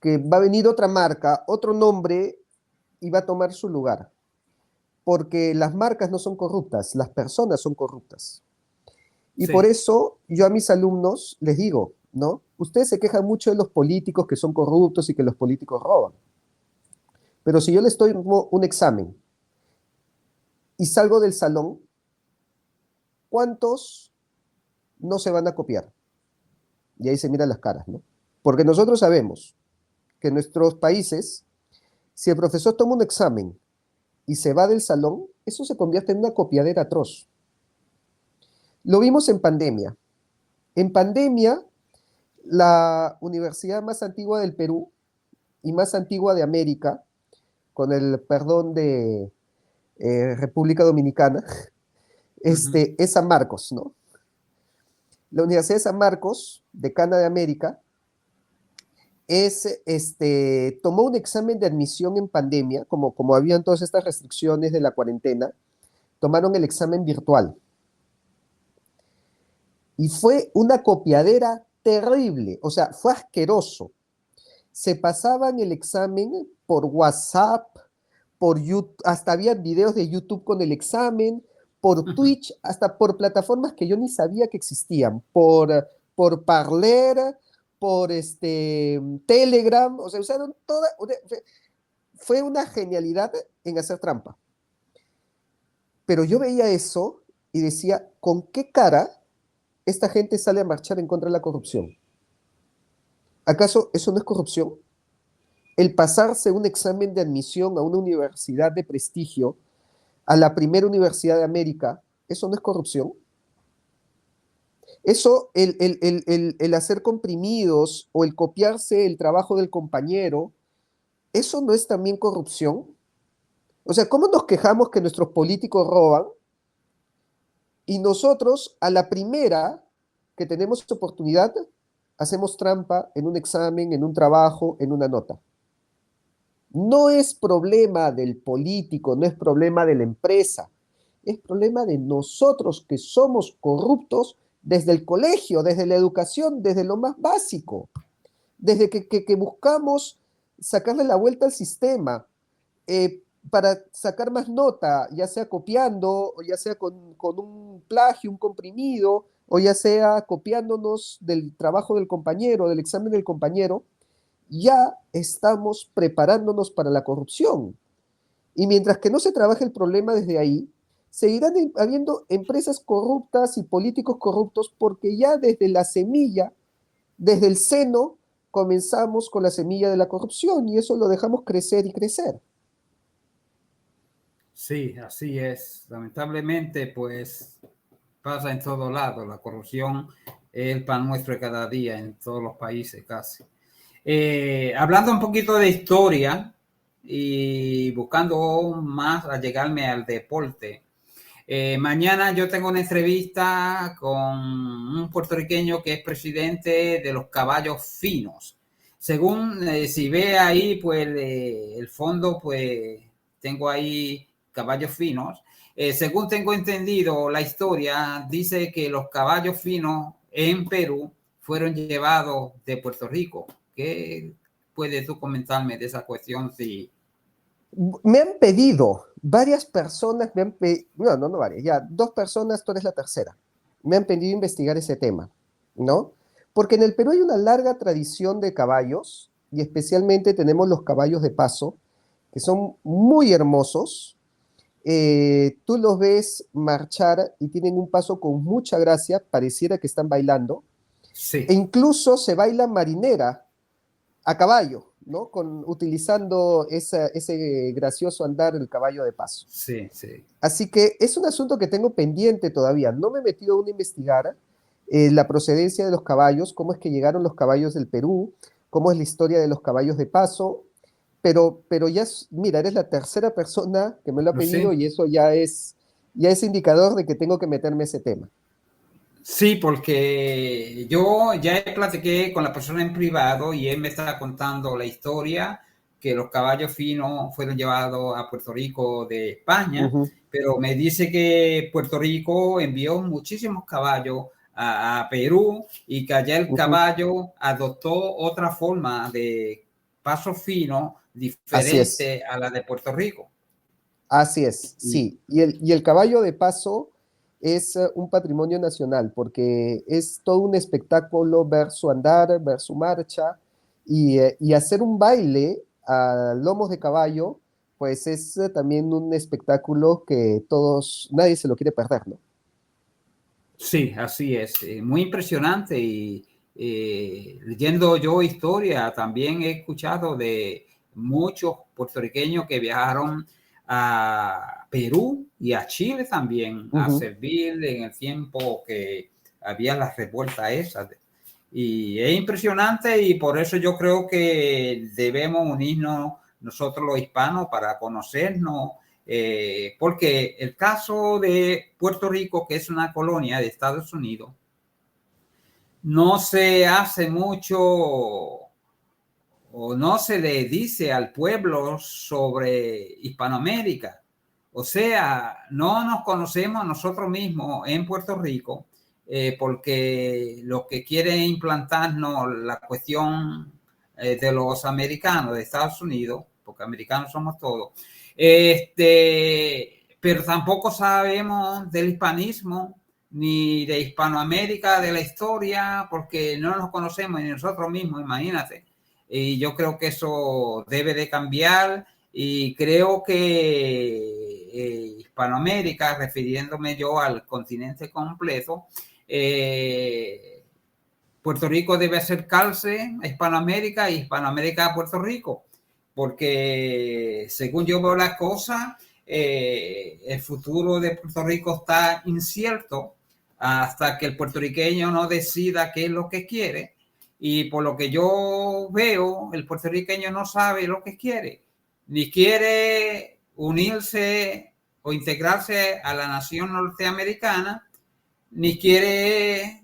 que va a venir otra marca, otro nombre y va a tomar su lugar. Porque las marcas no son corruptas, las personas son corruptas. Y por eso yo a mis alumnos les digo, ¿no? Ustedes se quejan mucho de los políticos que son corruptos y que los políticos roban. Pero si yo les doy un examen y salgo del salón, ¿cuántos no se van a copiar? Y ahí se miran las caras, ¿no? Porque nosotros sabemos que en nuestros países, si el profesor toma un examen y se va del salón, eso se convierte en una copiadera atroz. Lo vimos en pandemia. En pandemia, la universidad más antigua del Perú y más antigua de América, con el perdón de República Dominicana, es San Marcos, ¿no? La Universidad de San Marcos, decana de América, tomó un examen de admisión en pandemia, como habían todas estas restricciones de la cuarentena, tomaron el examen virtual. Y fue una copiadera terrible, o sea, fue asqueroso. Se pasaban el examen por WhatsApp, por YouTube, hasta había videos de YouTube con el examen, por Twitch, hasta por plataformas que yo ni sabía que existían, por Parler, por Telegram, o sea, usaron fue una genialidad en hacer trampa. Pero yo veía eso y decía, ¿con qué cara esta gente sale a marchar en contra de la corrupción? ¿Acaso eso no es corrupción? El pasarse un examen de admisión a una universidad de prestigio, a la primera universidad de América, ¿eso no es corrupción? Eso, el hacer comprimidos o el copiarse el trabajo del compañero, ¿eso no es también corrupción? O sea, ¿cómo nos quejamos que nuestros políticos roban y nosotros a la primera que tenemos oportunidad hacemos trampa en un examen, en un trabajo, en una nota. No es problema del político, no es problema de la empresa, es problema de nosotros que somos corruptos desde el colegio, desde la educación, desde lo más básico, desde que buscamos sacarle la vuelta al sistema para sacar más nota, ya sea copiando, o ya sea con un plagio, un comprimido, o ya sea copiándonos del trabajo del compañero, del examen del compañero, ya estamos preparándonos para la corrupción. Y mientras que no se trabaje el problema desde ahí, seguirán habiendo empresas corruptas y políticos corruptos porque ya desde la semilla, desde el seno, comenzamos con la semilla de la corrupción y eso lo dejamos crecer y crecer. Sí, así es. Lamentablemente, pues pasa en todos lados. La corrupción es el pan nuestro de cada día en todos los países casi. Hablando un poquito de historia y buscando más a llegarme al deporte. Mañana yo tengo una entrevista con un puertorriqueño que es presidente de los caballos finos. Según si ve ahí, pues el fondo, pues tengo ahí caballos finos. Según tengo entendido la historia, dice que los caballos finos en Perú fueron llevados de Puerto Rico. ¿Qué puedes tú comentarme de esa cuestión? Si... Me han pedido, varias personas me han pedido, no varias, ya, dos personas, tú eres la tercera, me han pedido investigar ese tema, ¿no? Porque en el Perú hay una larga tradición de caballos, y especialmente tenemos los caballos de paso, que son muy hermosos. Tú los ves marchar y tienen un paso con mucha gracia, pareciera que están bailando, e Sí, incluso se baila marinera a caballo, ¿no? Utilizando ese gracioso andar del caballo de paso. sí, sí. Así que es un asunto que tengo pendiente todavía. No me he metido aún a investigar la procedencia de los caballos, cómo es que llegaron los caballos del Perú, cómo es la historia de los caballos de paso, pero ya, mira, eres la tercera persona que me lo ha pedido Sí. y eso ya es indicador de que tengo que meterme a ese tema. Sí, porque yo ya platiqué con la persona en privado y él me está contando la historia que los caballos finos fueron llevados a Puerto Rico de España, Ujú. pero me dice que Puerto Rico envió muchísimos caballos a Perú y que allá el Ujú. caballo adoptó otra forma de paso fino Así es. diferente a la de Puerto Rico. Así es, Y, sí. Y el caballo de paso es un patrimonio nacional porque es todo un espectáculo ver su andar, ver su marcha y hacer un baile a lomos de caballo, pues es también un espectáculo que nadie se lo quiere perder, ¿no? sí, así es. Muy impresionante y leyendo yo historia, también he escuchado de muchos puertorriqueños que viajaron a Perú y a Chile también a Ujú. servir en el tiempo que había las revueltas esas. Y es impresionante y por eso yo creo que debemos unirnos nosotros los hispanos para conocernos, porque el caso de Puerto Rico, que es una colonia de Estados Unidos, no se hace mucho o no se le dice al pueblo sobre Hispanoamérica. O sea, no nos conocemos nosotros mismos en Puerto Rico porque los que quieren implantarnos la cuestión de los americanos de Estados Unidos, porque americanos somos todos, pero tampoco sabemos del hispanismo ni de Hispanoamérica, de la historia, porque no nos conocemos ni nosotros mismos, imagínate. Y yo creo que eso debe de cambiar y creo que Hispanoamérica, refiriéndome yo al continente completo, Puerto Rico debe acercarse a Hispanoamérica y Hispanoamérica a Puerto Rico, porque según yo veo las cosas, el futuro de Puerto Rico está incierto hasta que el puertorriqueño no decida qué es lo que quiere. Y por lo que yo veo, el puertorriqueño no sabe lo que quiere, ni quiere unirse o integrarse a la nación norteamericana, ni quiere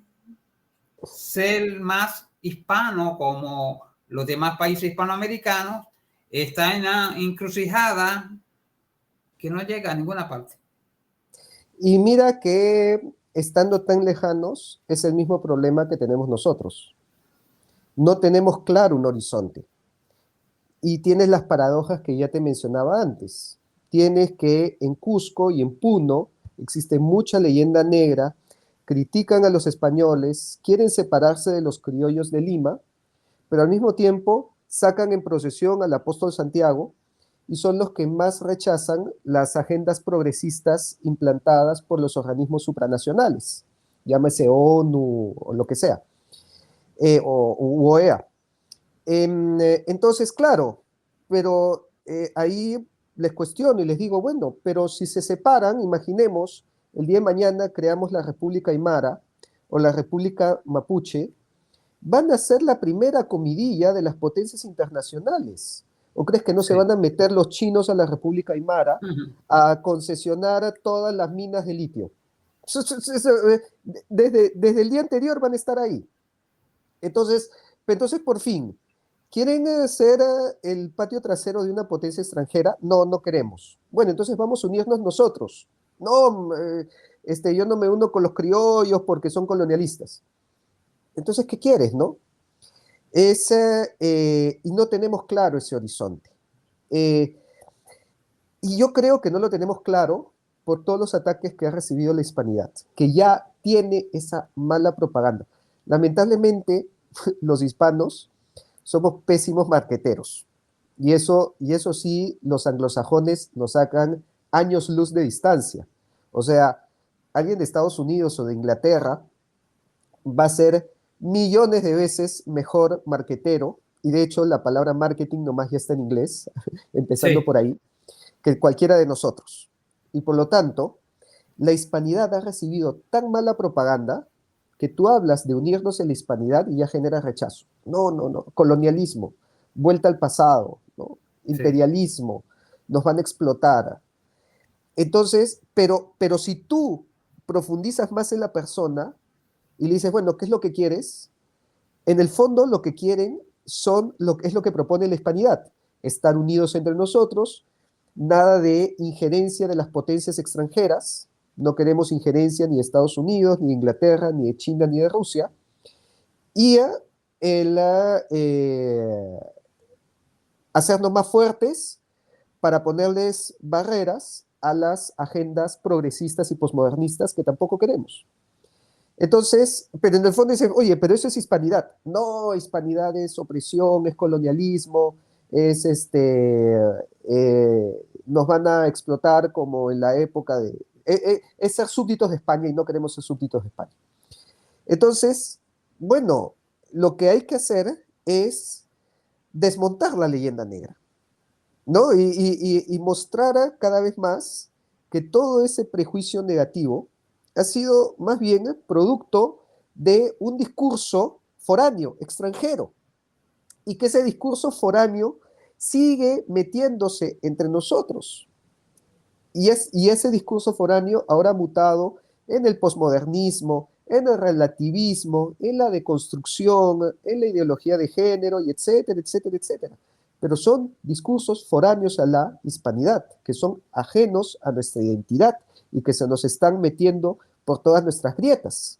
ser más hispano como los demás países hispanoamericanos está en la encrucijada que no llega a ninguna parte. Y mira que estando tan lejanos es el mismo problema que tenemos nosotros. No tenemos claro un horizonte. Y tienes las paradojas que ya te mencionaba antes. Tienes que en Cusco y en Puno existe mucha leyenda negra, critican a los españoles, quieren separarse de los criollos de Lima, pero al mismo tiempo sacan en procesión al apóstol Santiago y son los que más rechazan las agendas progresistas implantadas por los organismos supranacionales, llámese ONU o lo que sea, o OEA. Entonces, claro, pero ahí les cuestiono y les digo, bueno, pero si se separan, imaginemos, el día de mañana creamos la República Aymara o la República Mapuche, van a ser la primera comidilla de las potencias internacionales. ¿O crees que no se Sí. van a meter los chinos a la República Aymara a concesionar todas las minas de litio? Desde el día anterior van a estar ahí. Entonces por fin, ¿quieren ser el patio trasero de una potencia extranjera? No, no queremos. Bueno, entonces vamos a unirnos nosotros. No, yo no me uno con los criollos porque son colonialistas. Entonces, ¿qué quieres, no? Y no tenemos claro ese horizonte. Eh, y yo creo que no lo tenemos claro por todos los ataques que ha recibido la hispanidad, que ya tiene esa mala propaganda. Lamentablemente, los hispanos somos pésimos marqueteros. Y eso sí, los anglosajones nos sacan años luz de distancia. O sea, alguien de Estados Unidos o de Inglaterra va a ser millones de veces mejor marquetero, y de hecho la palabra marketing nomás ya está en inglés, empezando Sí. por ahí, que cualquiera de nosotros. Y por lo tanto, la hispanidad ha recibido tan mala propaganda que tú hablas de unirnos en la hispanidad y ya genera rechazo. No, no, no. Colonialismo, vuelta al pasado, ¿no? Sí. Imperialismo, nos van a explotar. Entonces, pero si tú profundizas más en la persona y le dices, bueno, ¿qué es lo que quieres? En el fondo lo que quieren es lo que propone la hispanidad, estar unidos entre nosotros, nada de injerencia de las potencias extranjeras, no queremos injerencia ni de Estados Unidos, ni de Inglaterra, ni de China, ni de Rusia, y hacernos más fuertes para ponerles barreras a las agendas progresistas y posmodernistas que tampoco queremos. Entonces, pero en el fondo dicen, oye, pero eso es hispanidad. No, hispanidad es opresión, es colonialismo, es nos van a explotar como en la época es ser súbditos de España y no queremos ser súbditos de España. Entonces, bueno, lo que hay que hacer es desmontar la leyenda negra, ¿no? Y mostrar cada vez más que todo ese prejuicio negativo ha sido más bien producto de un discurso foráneo, extranjero, y que ese discurso foráneo sigue metiéndose entre nosotros. Y ese discurso foráneo ahora ha mutado en el posmodernismo, en el relativismo, en la deconstrucción, en la ideología de género, y etcétera, etcétera, etcétera. Pero son discursos foráneos a la hispanidad, que son ajenos a nuestra identidad y que se nos están metiendo por todas nuestras grietas,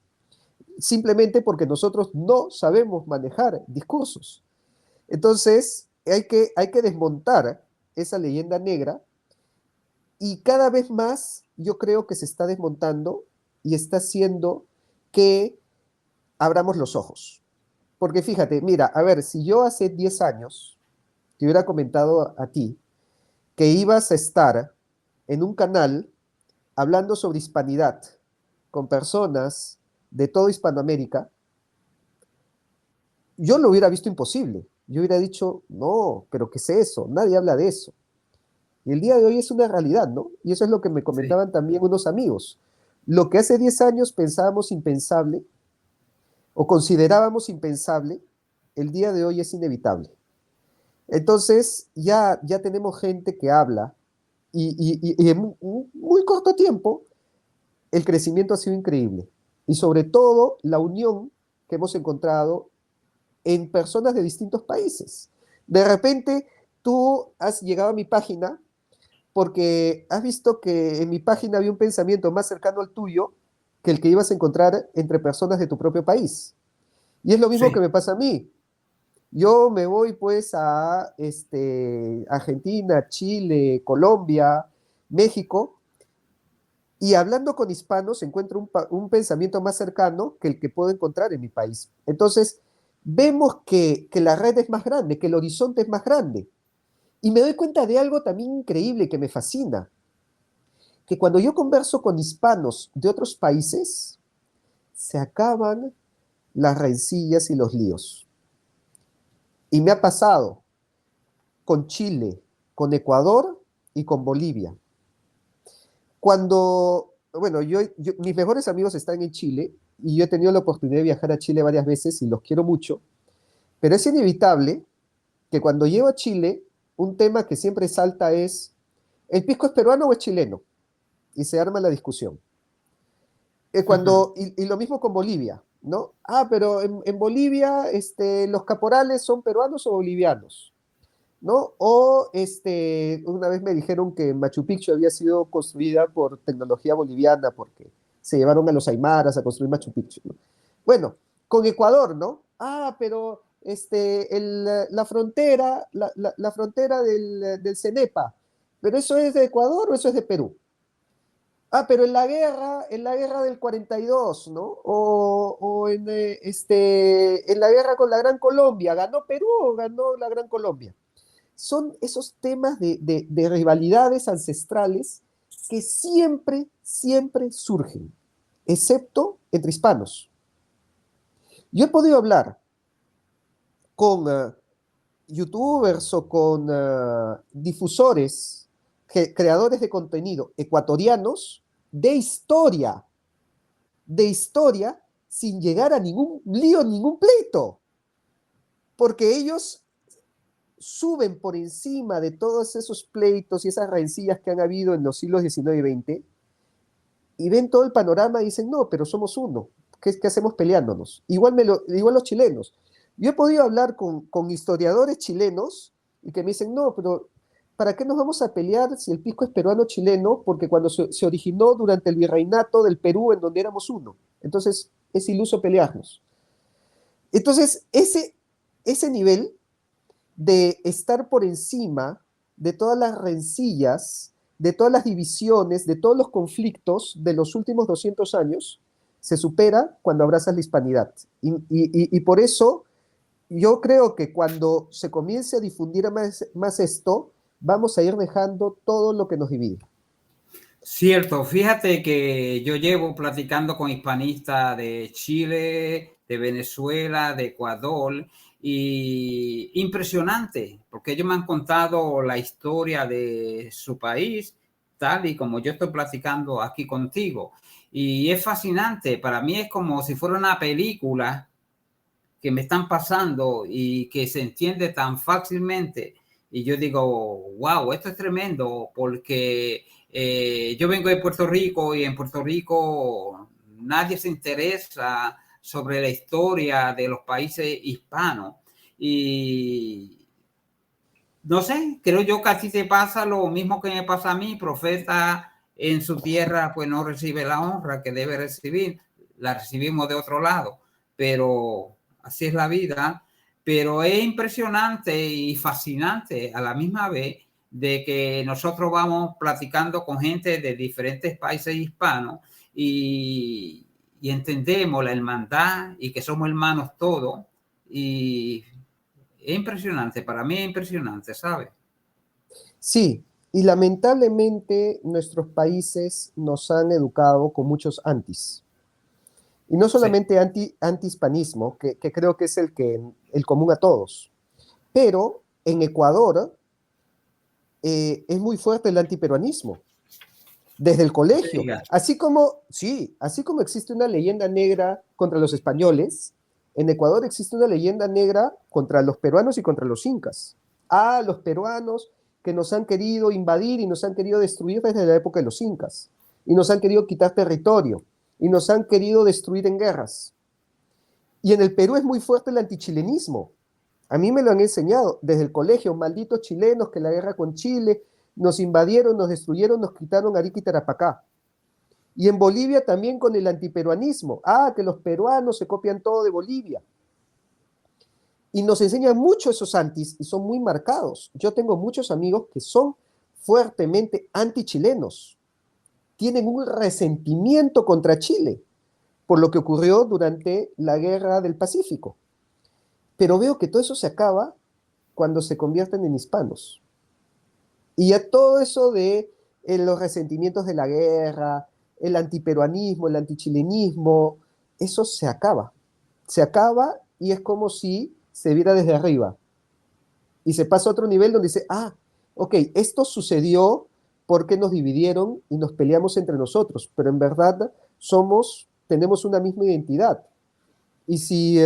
simplemente porque nosotros no sabemos manejar discursos. Entonces, hay que desmontar esa leyenda negra y cada vez más yo creo que se está desmontando y está haciendo que abramos los ojos. Porque fíjate, mira, a ver, si yo hace 10 años te hubiera comentado a ti que ibas a estar en un canal hablando sobre hispanidad con personas de toda Hispanoamérica, yo lo hubiera visto imposible. Yo hubiera dicho, no, pero ¿qué es eso? Nadie habla de eso. Y el día de hoy es una realidad, ¿no? Y eso es lo que me Sí. comentaban también unos amigos. Lo que hace 10 años pensábamos impensable o considerábamos impensable, el día de hoy es inevitable. Entonces, ya tenemos gente que habla y en muy corto tiempo el crecimiento ha sido increíble. Y sobre todo la unión que hemos encontrado en personas de distintos países. De repente, tú has llegado a mi página porque has visto que en mi página había un pensamiento más cercano al tuyo que el que ibas a encontrar entre personas de tu propio país. Y es lo mismo que Sí. me pasa a mí. Yo me voy pues a Argentina, Chile, Colombia, México, y hablando con hispanos encuentro un pensamiento más cercano que el que puedo encontrar en mi país. Entonces, vemos que la red es más grande, que el horizonte es más grande. Y me doy cuenta de algo también increíble que me fascina, que cuando yo converso con hispanos de otros países, se acaban las rencillas y los líos. Y me ha pasado con Chile, con Ecuador y con Bolivia. Bueno, mis mejores amigos están en Chile y yo he tenido la oportunidad de viajar a Chile varias veces y los quiero mucho, pero es inevitable que cuando llego a Chile, un tema que siempre salta es, ¿el pisco es peruano o es chileno? Y se arma la discusión. Y lo mismo con Bolivia, ¿no? Ah, pero en Bolivia los caporales son peruanos o bolivianos, ¿no? Una vez me dijeron que Machu Picchu había sido construida por tecnología boliviana porque se llevaron a los aymaras a construir Machu Picchu, ¿no? Bueno, con Ecuador, ¿no? Ah, pero la frontera, la frontera del Cenepa, ¿pero eso es de Ecuador o eso es de Perú? Ah, pero en la guerra del 42, ¿no? En la guerra con la Gran Colombia, ¿ganó Perú o ganó la Gran Colombia? Son esos temas de rivalidades ancestrales que siempre, siempre surgen, excepto entre hispanos. Yo he podido hablar con youtubers o con difusores, creadores de contenido ecuatorianos de historia, sin llegar a ningún lío, ningún pleito, porque ellos suben por encima de todos esos pleitos y esas rencillas que han habido en los siglos XIX y XX y ven todo el panorama y dicen, no, pero somos uno, ¿qué hacemos peleándonos? Igual los chilenos. Yo he podido hablar con historiadores chilenos y que me dicen, no, pero ¿para qué nos vamos a pelear si el pisco es peruano-chileno? Porque cuando se originó durante el virreinato del Perú, en donde éramos uno. Entonces, es iluso pelearnos. Entonces, ese nivel de estar por encima de todas las rencillas, de todas las divisiones, de todos los conflictos de los últimos 200 años, se supera cuando abrazas la hispanidad. Y por eso yo creo que cuando se comience a difundir más esto, vamos a ir dejando todo lo que nos divide. Cierto, fíjate que yo llevo platicando con hispanistas de Chile, de Venezuela, de Ecuador, y impresionante, porque ellos me han contado la historia de su país, tal y como yo estoy platicando aquí contigo. Y es fascinante, para mí es como si fuera una película que me están pasando y que se entiende tan fácilmente. Y yo digo, wow, esto es tremendo, porque yo vengo de Puerto Rico y en Puerto Rico nadie se interesa sobre la historia de los países hispanos. Y no sé, creo yo que a ti te pasa lo mismo que me pasa a mí, profeta en su tierra pues no recibe la honra que debe recibir, la recibimos de otro lado, pero así es la vida. Pero es impresionante y fascinante a la misma vez de que nosotros vamos platicando con gente de diferentes países hispanos y entendemos la hermandad y que somos hermanos todos, y es impresionante, para mí es impresionante, ¿sabes? Sí, y lamentablemente nuestros países nos han educado con muchos antis. Y no Sí, solamente anti-hispanismo, que creo que es el común a todos, pero en Ecuador es muy fuerte el antiperuanismo, desde el no te colegio. digas. Así como existe una leyenda negra contra los españoles, en Ecuador existe una leyenda negra contra los peruanos y contra los incas. Ah, los peruanos que nos han querido invadir y nos han querido destruir desde la época de los incas, y nos han querido quitar territorio, y nos han querido destruir en guerras. Y en el Perú es muy fuerte el antichilenismo. A mí me lo han enseñado desde el colegio, malditos chilenos que la guerra con Chile nos invadieron, nos destruyeron, nos quitaron Arica y Tarapacá. Y en Bolivia también con el antiperuanismo. Ah, que los peruanos se copian todo de Bolivia. Y nos enseñan mucho esos antis y son muy marcados. Yo tengo muchos amigos que son fuertemente antichilenos. Tienen un resentimiento contra Chile por lo que ocurrió durante la Guerra del Pacífico. Pero veo que todo eso se acaba cuando se convierten en hispanos. Y ya todo eso de los resentimientos de la guerra, el antiperuanismo, el antichilenismo, eso se acaba. Se acaba y es como si se viera desde arriba. Y se pasa a otro nivel donde dice, ah, ok, esto sucedió porque nos dividieron y nos peleamos entre nosotros, pero en verdad tenemos una misma identidad. Y si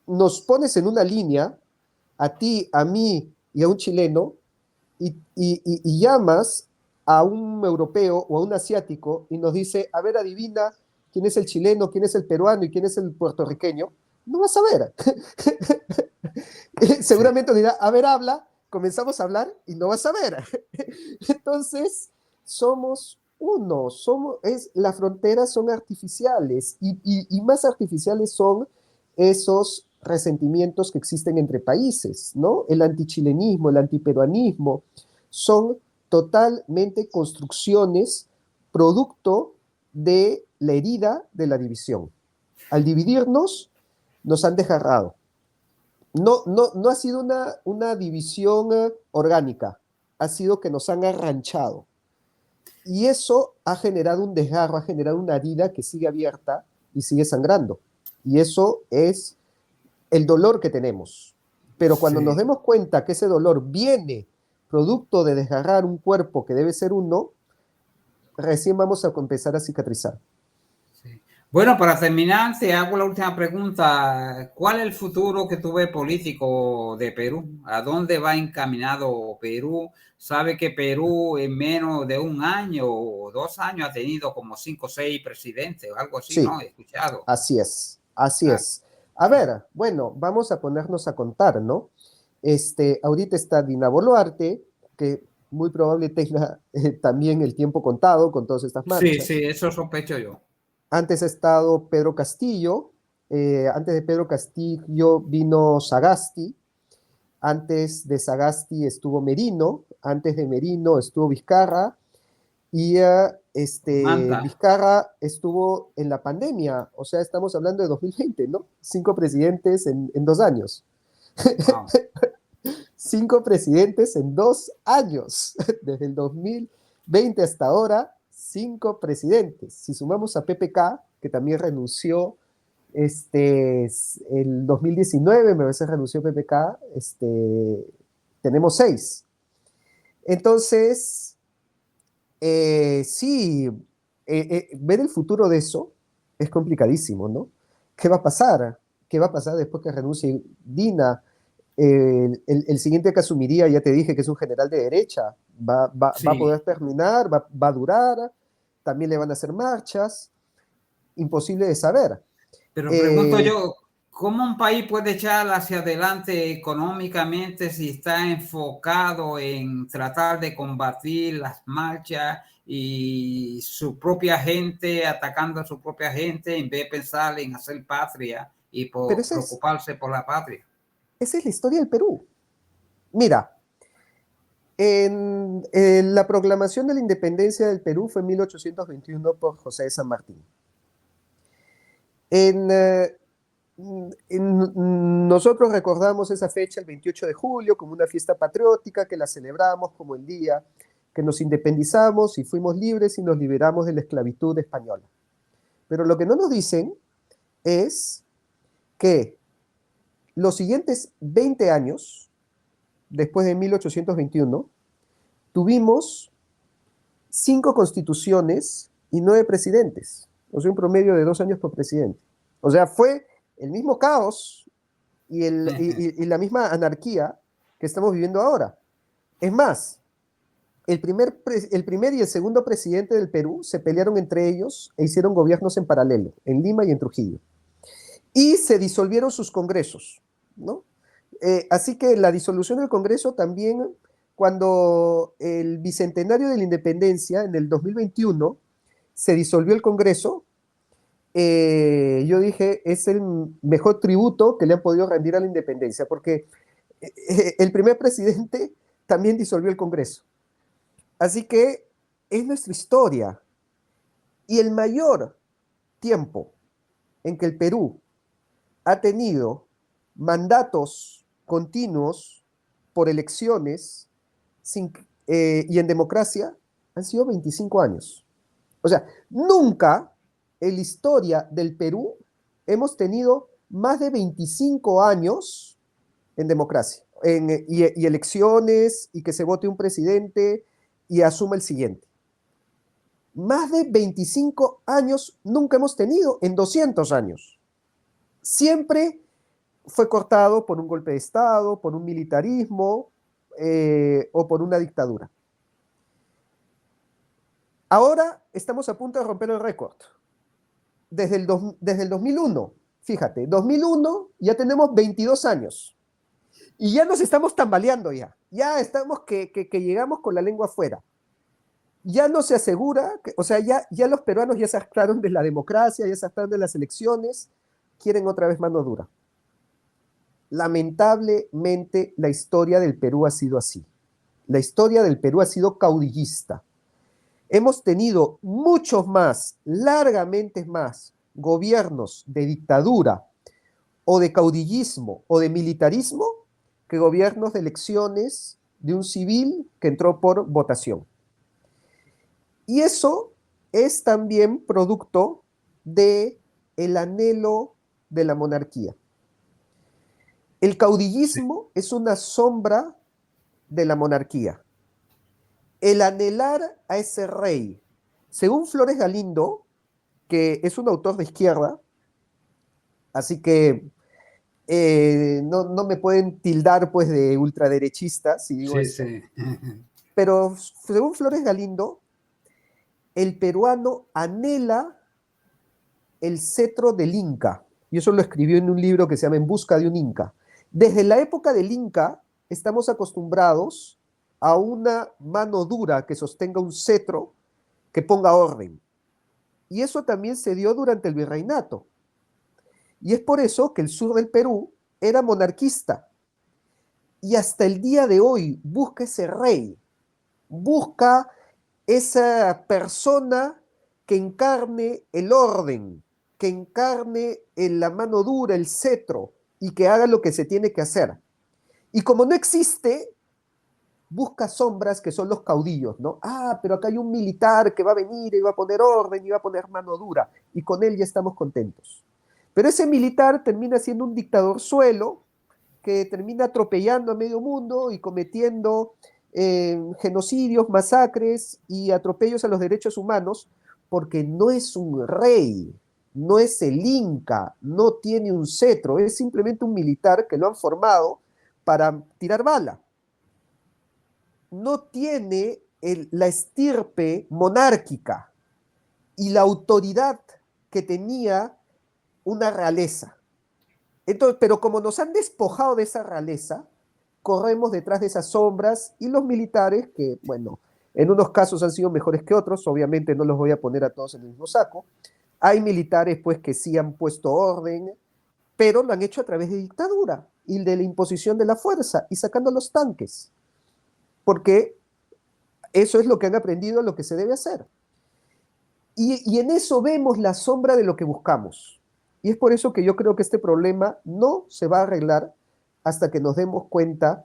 nos pones en una línea, a ti, a mí y a un chileno, y llamas a un europeo o a un asiático y nos dice, a ver, adivina quién es el chileno, quién es el peruano y quién es el puertorriqueño, no vas a ver. Sí. Seguramente nos dirá, a ver, habla, comenzamos a hablar y no vas a ver. Entonces, somos uno, las fronteras son artificiales y más artificiales son esos resentimientos que existen entre países, ¿no? El antichilenismo, el antiperuanismo, son totalmente construcciones producto de la herida de la división. Al dividirnos, nos han desgarrado. No ha sido una división orgánica, ha sido que nos han arranchado. Y eso ha generado un desgarro, ha generado una herida que sigue abierta y sigue sangrando. Y eso es el dolor que tenemos. Pero cuando nos Sí. demos cuenta que ese dolor viene producto de desgarrar un cuerpo que debe ser uno, recién vamos a empezar a cicatrizar. Sí. Bueno, para terminar, te hago la última pregunta. ¿Cuál es el futuro que tú ves político de Perú? ¿A dónde va encaminado Perú? Sabe que Perú en menos de un año o 2 años ha tenido como 5 o 6 presidentes o algo así, Sí, ¿no? He escuchado. así es, así Ah, es. A ver, bueno, vamos a ponernos a contar, ¿no? Ahorita está Dina Boluarte, que muy probable tenga también el tiempo contado con todas estas sí, marchas. sí, eso sospecho yo. Antes ha estado Pedro Castillo, antes de Pedro Castillo vino Sagasti, antes de Sagasti estuvo Merino, antes de Merino estuvo Vizcarra, y Manta. Vizcarra estuvo en la pandemia, o sea, estamos hablando de 2020, ¿no? 5 presidentes en 2 años. Wow. 5 presidentes en 2 años, desde el 2020 hasta ahora, 5 presidentes. Si sumamos a PPK, que también renunció el 2019, me parece renunció PPK, tenemos 6. Entonces, sí, ver el futuro de eso es complicadísimo, ¿no? ¿Qué va a pasar? ¿Qué va a pasar después que renuncie Dina? El siguiente que asumiría, ya te dije que es un general de derecha, va a Sí, poder terminar, va a durar, también le van a hacer marchas, imposible de saber. pero pregunto Eh, yo, ¿cómo un país puede echar hacia adelante económicamente si está enfocado en tratar de combatir las marchas y su propia gente, atacando a su propia gente, en vez de pensar en hacer patria y pero preocuparse por la patria? esa es la historia del Perú. Mira, en la proclamación de la independencia del Perú fue en 1821 por José de San Martín. En, nosotros recordamos esa fecha, el 28 de julio, como una fiesta patriótica que la celebramos como el día que nos independizamos y fuimos libres y nos liberamos de la esclavitud española. Pero lo que no nos dicen es que los siguientes 20 años, después de 1821, tuvimos 5 constituciones y 9 presidentes, o sea, un promedio de 2 años por presidente. O sea, fue el mismo caos y la misma anarquía que estamos viviendo ahora. Es más, el primer y el segundo presidente del Perú se pelearon entre ellos e hicieron gobiernos en paralelo, en Lima y en Trujillo. y se disolvieron sus congresos, ¿no? Así que la disolución del Congreso también, cuando el bicentenario de la independencia, en el 2021, se disolvió el Congreso, yo dije, es el mejor tributo que le han podido rendir a la independencia, porque el primer presidente también disolvió el Congreso. Así que es nuestra historia. Y el mayor tiempo en que el Perú ha tenido mandatos continuos por elecciones sin, y en democracia han sido 25 años. O sea, nunca en la historia del Perú hemos tenido más de 25 años en democracia y elecciones y que se vote un presidente y asuma el siguiente. Más de 25 años nunca hemos tenido en 200 años. Siempre fue cortado por un golpe de Estado, por un militarismo o por una dictadura. Ahora estamos a punto de romper el récord. Desde el 2001, fíjate, 2001 ya tenemos 22 años. Y ya nos estamos tambaleando ya. Ya estamos que llegamos con la lengua afuera. Ya no se asegura, o sea, ya los peruanos ya se hartaron de la democracia, ya se hartaron de las elecciones, quieren otra vez mano dura. Lamentablemente, la historia del Perú ha sido así. La historia del Perú ha sido caudillista. Hemos tenido muchos más, largamente más, gobiernos de dictadura o de caudillismo o de militarismo que gobiernos de elecciones de un civil que entró por votación. Y eso es también producto del anhelo de la monarquía. El caudillismo es una sombra de la monarquía. El anhelar a ese rey, según Flores Galindo, que es un autor de izquierda, así que no me pueden tildar pues de ultraderechista si digo esto, sí. pero según Flores Galindo, el peruano anhela el cetro del Inca, y eso lo escribió en un libro que se llama En busca de un Inca. Desde la época del Inca estamos acostumbrados a una mano dura que sostenga un cetro que ponga orden. Y eso también se dio durante el virreinato. Y es por eso que el sur del Perú era monarquista. Y hasta el día de hoy busca ese rey, busca esa persona que encarne el orden, que encarne en la mano dura, el cetro, y que haga lo que se tiene que hacer. Y como no existe, busca sombras que son los caudillos, ¿no? Ah, pero acá hay un militar que va a venir y va a poner orden y va a poner mano dura, y con él ya estamos contentos. Pero ese militar termina siendo un dictador suelo que termina atropellando a medio mundo y cometiendo genocidios, masacres y atropellos a los derechos humanos, porque no es un rey, no es el Inca, no tiene un cetro, es simplemente un militar que lo han formado para tirar bala. No tiene la estirpe monárquica y la autoridad que tenía una realeza. Entonces, pero como nos han despojado de esa realeza, corremos detrás de esas sombras y los militares, que bueno, en unos casos han sido mejores que otros, obviamente no los voy a poner a todos en el mismo saco, hay militares pues que sí han puesto orden, pero lo han hecho a través de dictadura y de la imposición de la fuerza y sacando los tanques, porque eso es lo que han aprendido, lo que se debe hacer. Y en eso vemos la sombra de lo que buscamos. Y es por eso que yo creo que este problema no se va a arreglar hasta que nos demos cuenta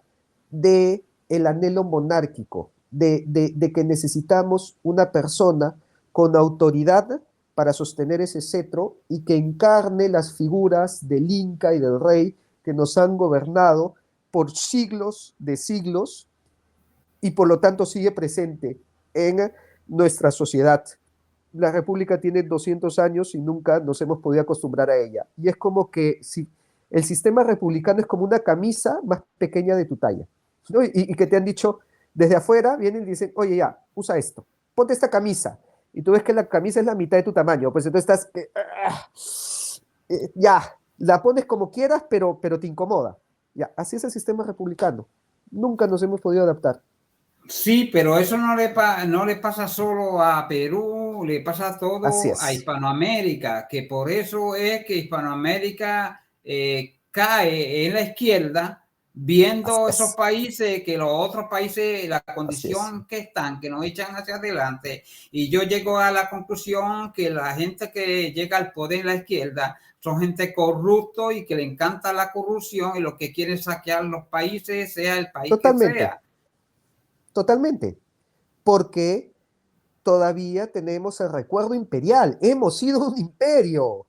de el anhelo monárquico, de que necesitamos una persona con autoridad para sostener ese cetro y que encarne las figuras del Inca y del rey que nos han gobernado por siglos de siglos y por lo tanto sigue presente en nuestra sociedad. La República tiene 200 años y nunca nos hemos podido acostumbrar a ella. Y es como que si el sistema republicano es como una camisa más pequeña de tu talla, ¿no? Y que te han dicho desde afuera, vienen y dicen, oye, ya, usa esto, ponte esta camisa. Y tú ves que la camisa es la mitad de tu tamaño, pues entonces estás, ya, la pones como quieras, pero te incomoda. Ya, así es el sistema republicano. Nunca nos hemos podido adaptar. Sí, pero eso no le pasa solo a Perú, le pasa a Así todo a es. Hispanoamérica, que por eso es que Hispanoamérica cae en la izquierda, Así viendo esos es. países, que los otros países, la Así es. condición que están, que nos echan hacia adelante. Y yo llego a la conclusión que la gente que llega al poder en la izquierda son gente corrupto y que le encanta la corrupción y lo que quieren saquear los países, sea el país que Totalmente. sea. Totalmente. Porque todavía tenemos el recuerdo imperial. Hemos sido un imperio.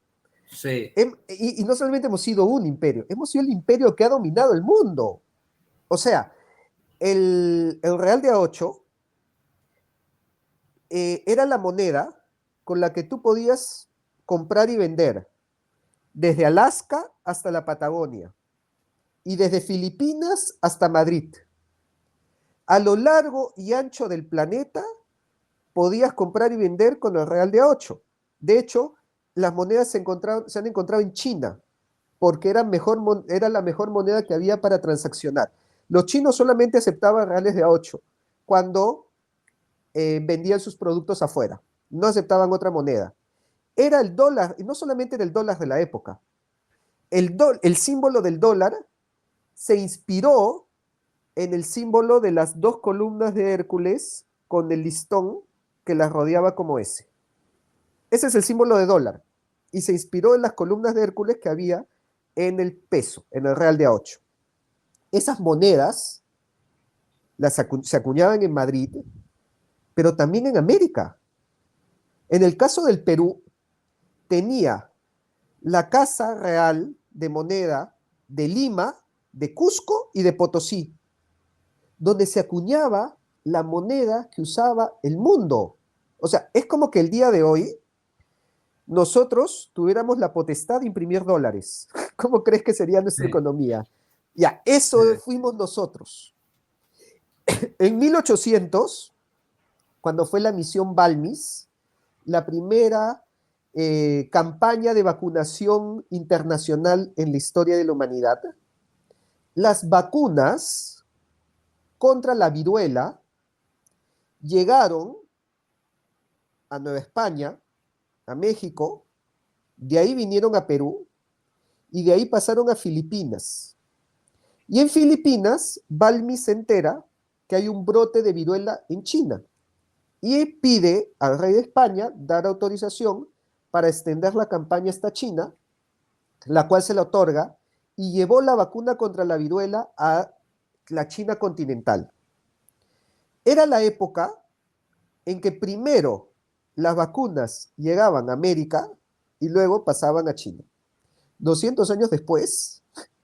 Sí. Y no solamente hemos sido un imperio, hemos sido el imperio que ha dominado el mundo. O sea, el real de A8 era la moneda con la que tú podías comprar y vender desde Alaska hasta la Patagonia y desde Filipinas hasta Madrid. A lo largo y ancho del planeta podías comprar y vender con el real de A8. De hecho, las monedas se han encontrado en China porque era la mejor moneda que había para transaccionar. Los chinos solamente aceptaban reales de A8 cuando vendían sus productos afuera. No aceptaban otra moneda. Era el dólar, y no solamente era el dólar de la época. El símbolo del dólar se inspiró en el símbolo de las dos columnas de Hércules con el listón que las rodeaba como ese. Ese es el símbolo de dólar. Y se inspiró en las columnas de Hércules que había en el peso, en el real de A8. Esas monedas se acuñaban en Madrid, pero también en América. En el caso del Perú, tenía la Casa Real de Moneda de Lima, de Cusco y de Potosí, donde se acuñaba la moneda que usaba el mundo. O sea, es como que el día de hoy nosotros tuviéramos la potestad de imprimir dólares. ¿Cómo crees que sería nuestra Sí, economía? Ya, eso sí. fuimos nosotros. En 1800, cuando fue la misión Balmis, la primera campaña de vacunación internacional en la historia de la humanidad, las vacunas contra la viruela llegaron a Nueva España, a México, de ahí vinieron a Perú y de ahí pasaron a Filipinas. Y en Filipinas, Balmi se entera que hay un brote de viruela en China y pide al rey de España dar autorización para extender la campaña hasta China, la cual se le otorga, y llevó la vacuna contra la viruela a la China continental. Era la época en que primero las vacunas llegaban a América y luego pasaban a China. 200 años después,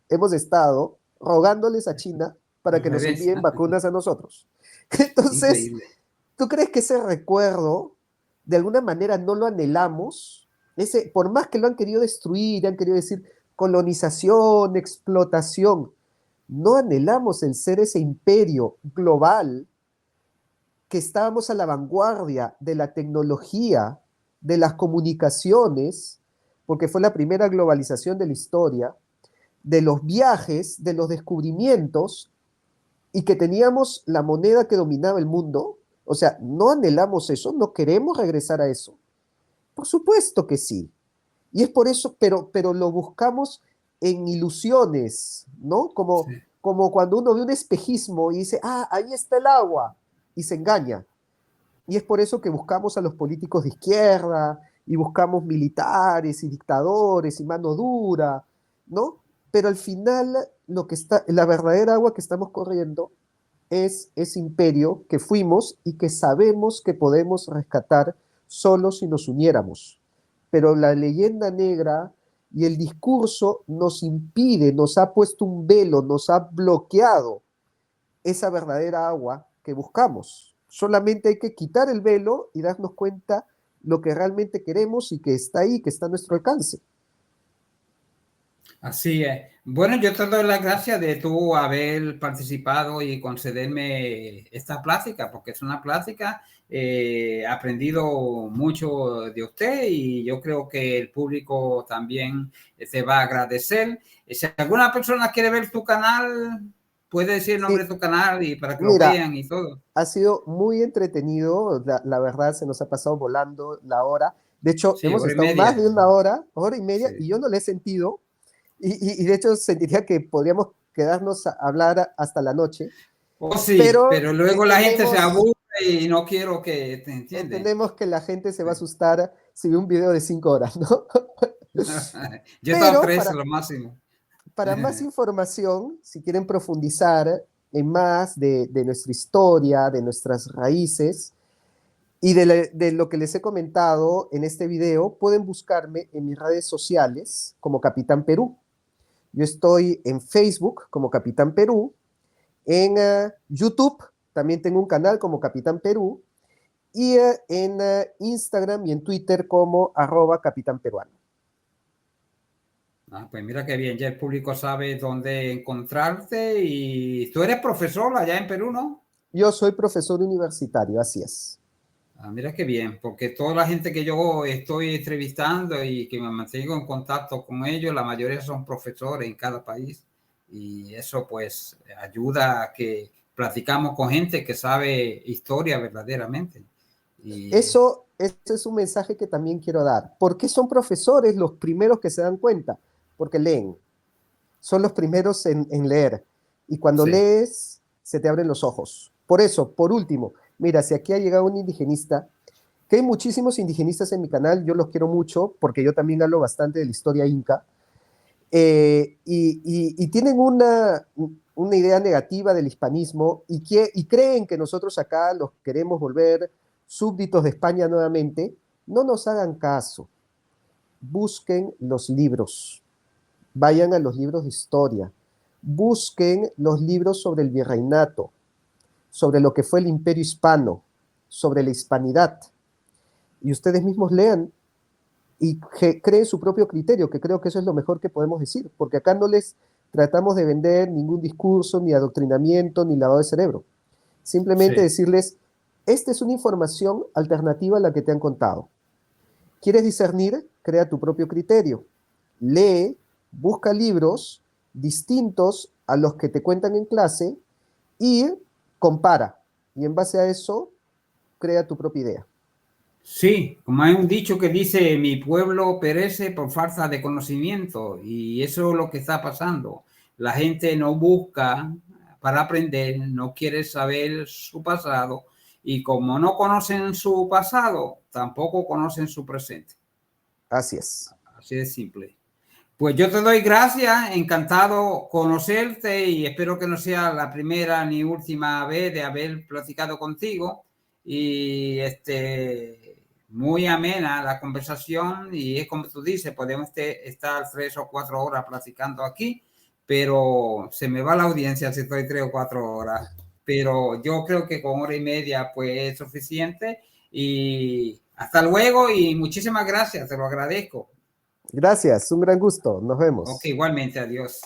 hemos estado rogándoles a China para Al que nos revés. envíen vacunas a nosotros. Entonces, Increíble. ¿tú crees que ese recuerdo, de alguna manera, no lo anhelamos? Por más que lo han querido destruir, han querido decir colonización, explotación, no anhelamos el ser ese imperio global que estábamos a la vanguardia de la tecnología, de las comunicaciones, porque fue la primera globalización de la historia, de los viajes, de los descubrimientos, y que teníamos la moneda que dominaba el mundo. O sea, ¿no anhelamos eso? ¿No queremos regresar a eso? Por supuesto que sí. Y es por eso, pero lo buscamos en ilusiones, ¿no? Sí. Como cuando uno ve un espejismo y dice, ah, ahí está el agua, y se engaña. Y es por eso que buscamos a los políticos de izquierda y buscamos militares y dictadores y mano dura, ¿no? Pero al final la verdadera agua que estamos corriendo es ese imperio que fuimos y que sabemos que podemos rescatar solo si nos uniéramos. Pero la leyenda negra y el discurso nos impide, nos ha puesto un velo, nos ha bloqueado esa verdadera agua que buscamos. Solamente hay que quitar el velo y darnos cuenta lo que realmente queremos y que está ahí, que está a nuestro alcance. Así es. Bueno, yo te doy las gracias de tú haber participado y concederme esta plática, porque es una plática, he aprendido mucho de usted y yo creo que el público también te va a agradecer. Si alguna persona quiere ver tu canal, puede decir el nombre Sí, de tu canal y para que lo mira, vean y todo. ha sido muy entretenido, la verdad se nos ha pasado volando la hora. De hecho, Sí, hemos hora y estado más media. de hora y media, Sí. y yo no le he sentido, y de hecho sentiría que podríamos quedarnos a hablar hasta la noche, Oh, sí, pero pero luego la gente se entendemos, aburre y no quiero que te entiendan. entendemos que la gente se va a Sí. asustar si ve un video de 5 horas, ¿no? Yo he estado Pero 3, lo máximo. para más información, si quieren profundizar en más de nuestra historia, de nuestras raíces, y de lo que les he comentado en este video, pueden buscarme en mis redes sociales como Capitán Perú. Yo estoy en Facebook como Capitán Perú, en YouTube también tengo un canal como Capitán Perú, y en Instagram y en Twitter como @Capitán Peruano. Ah, pues mira qué bien, ya el público sabe dónde encontrarte y tú eres profesor allá en Perú, ¿no? Yo soy profesor universitario, así es. Ah, mira qué bien, porque toda la gente que yo estoy entrevistando y que me mantengo en contacto con ellos, la mayoría son profesores en cada país y eso pues ayuda a que platicamos con gente que sabe historia verdaderamente. Y Eso es un mensaje que también quiero dar. ¿Por qué son profesores los primeros que se dan cuenta? Porque leen. Son los primeros en leer. Y cuando sí, lees, se te abren los ojos. Por eso, por último, mira, si aquí ha llegado un indigenista, que hay muchísimos indigenistas en mi canal, yo los quiero mucho, porque yo también hablo bastante de la historia inca, y tienen una idea negativa del hispanismo y creen que nosotros acá los queremos volver súbditos de España nuevamente, no nos hagan caso. Busquen los libros, vayan a los libros de historia, busquen los libros sobre el virreinato, sobre lo que fue el imperio hispano, sobre la hispanidad, y ustedes mismos lean y creen su propio criterio, que creo que eso es lo mejor que podemos decir, porque acá no les tratamos de vender ningún discurso, ni adoctrinamiento, ni lavado de cerebro. Simplemente sí. decirles, esta es una información alternativa a la que te han contado. ¿Quieres discernir? Crea tu propio criterio. Lee, busca libros distintos a los que te cuentan en clase y compara. Y en base a eso, crea tu propia idea. Sí, como hay un dicho que dice, mi pueblo perece por falta de conocimiento y eso es lo que está pasando. La gente no busca para aprender, no quiere saber su pasado y como no conocen su pasado, tampoco conocen su presente. Así es. Así de simple. Pues yo te doy gracias, encantado conocerte y espero que no sea la primera ni última vez de haber platicado contigo. Y muy amena la conversación y es como tú dices, podemos estar 3 o 4 horas platicando aquí, pero se me va la audiencia si estoy 3 o 4 horas. Pero yo creo que con hora y media pues es suficiente y hasta luego y muchísimas gracias, te lo agradezco. Gracias, un gran gusto. Nos Ok, vemos. igualmente, adiós.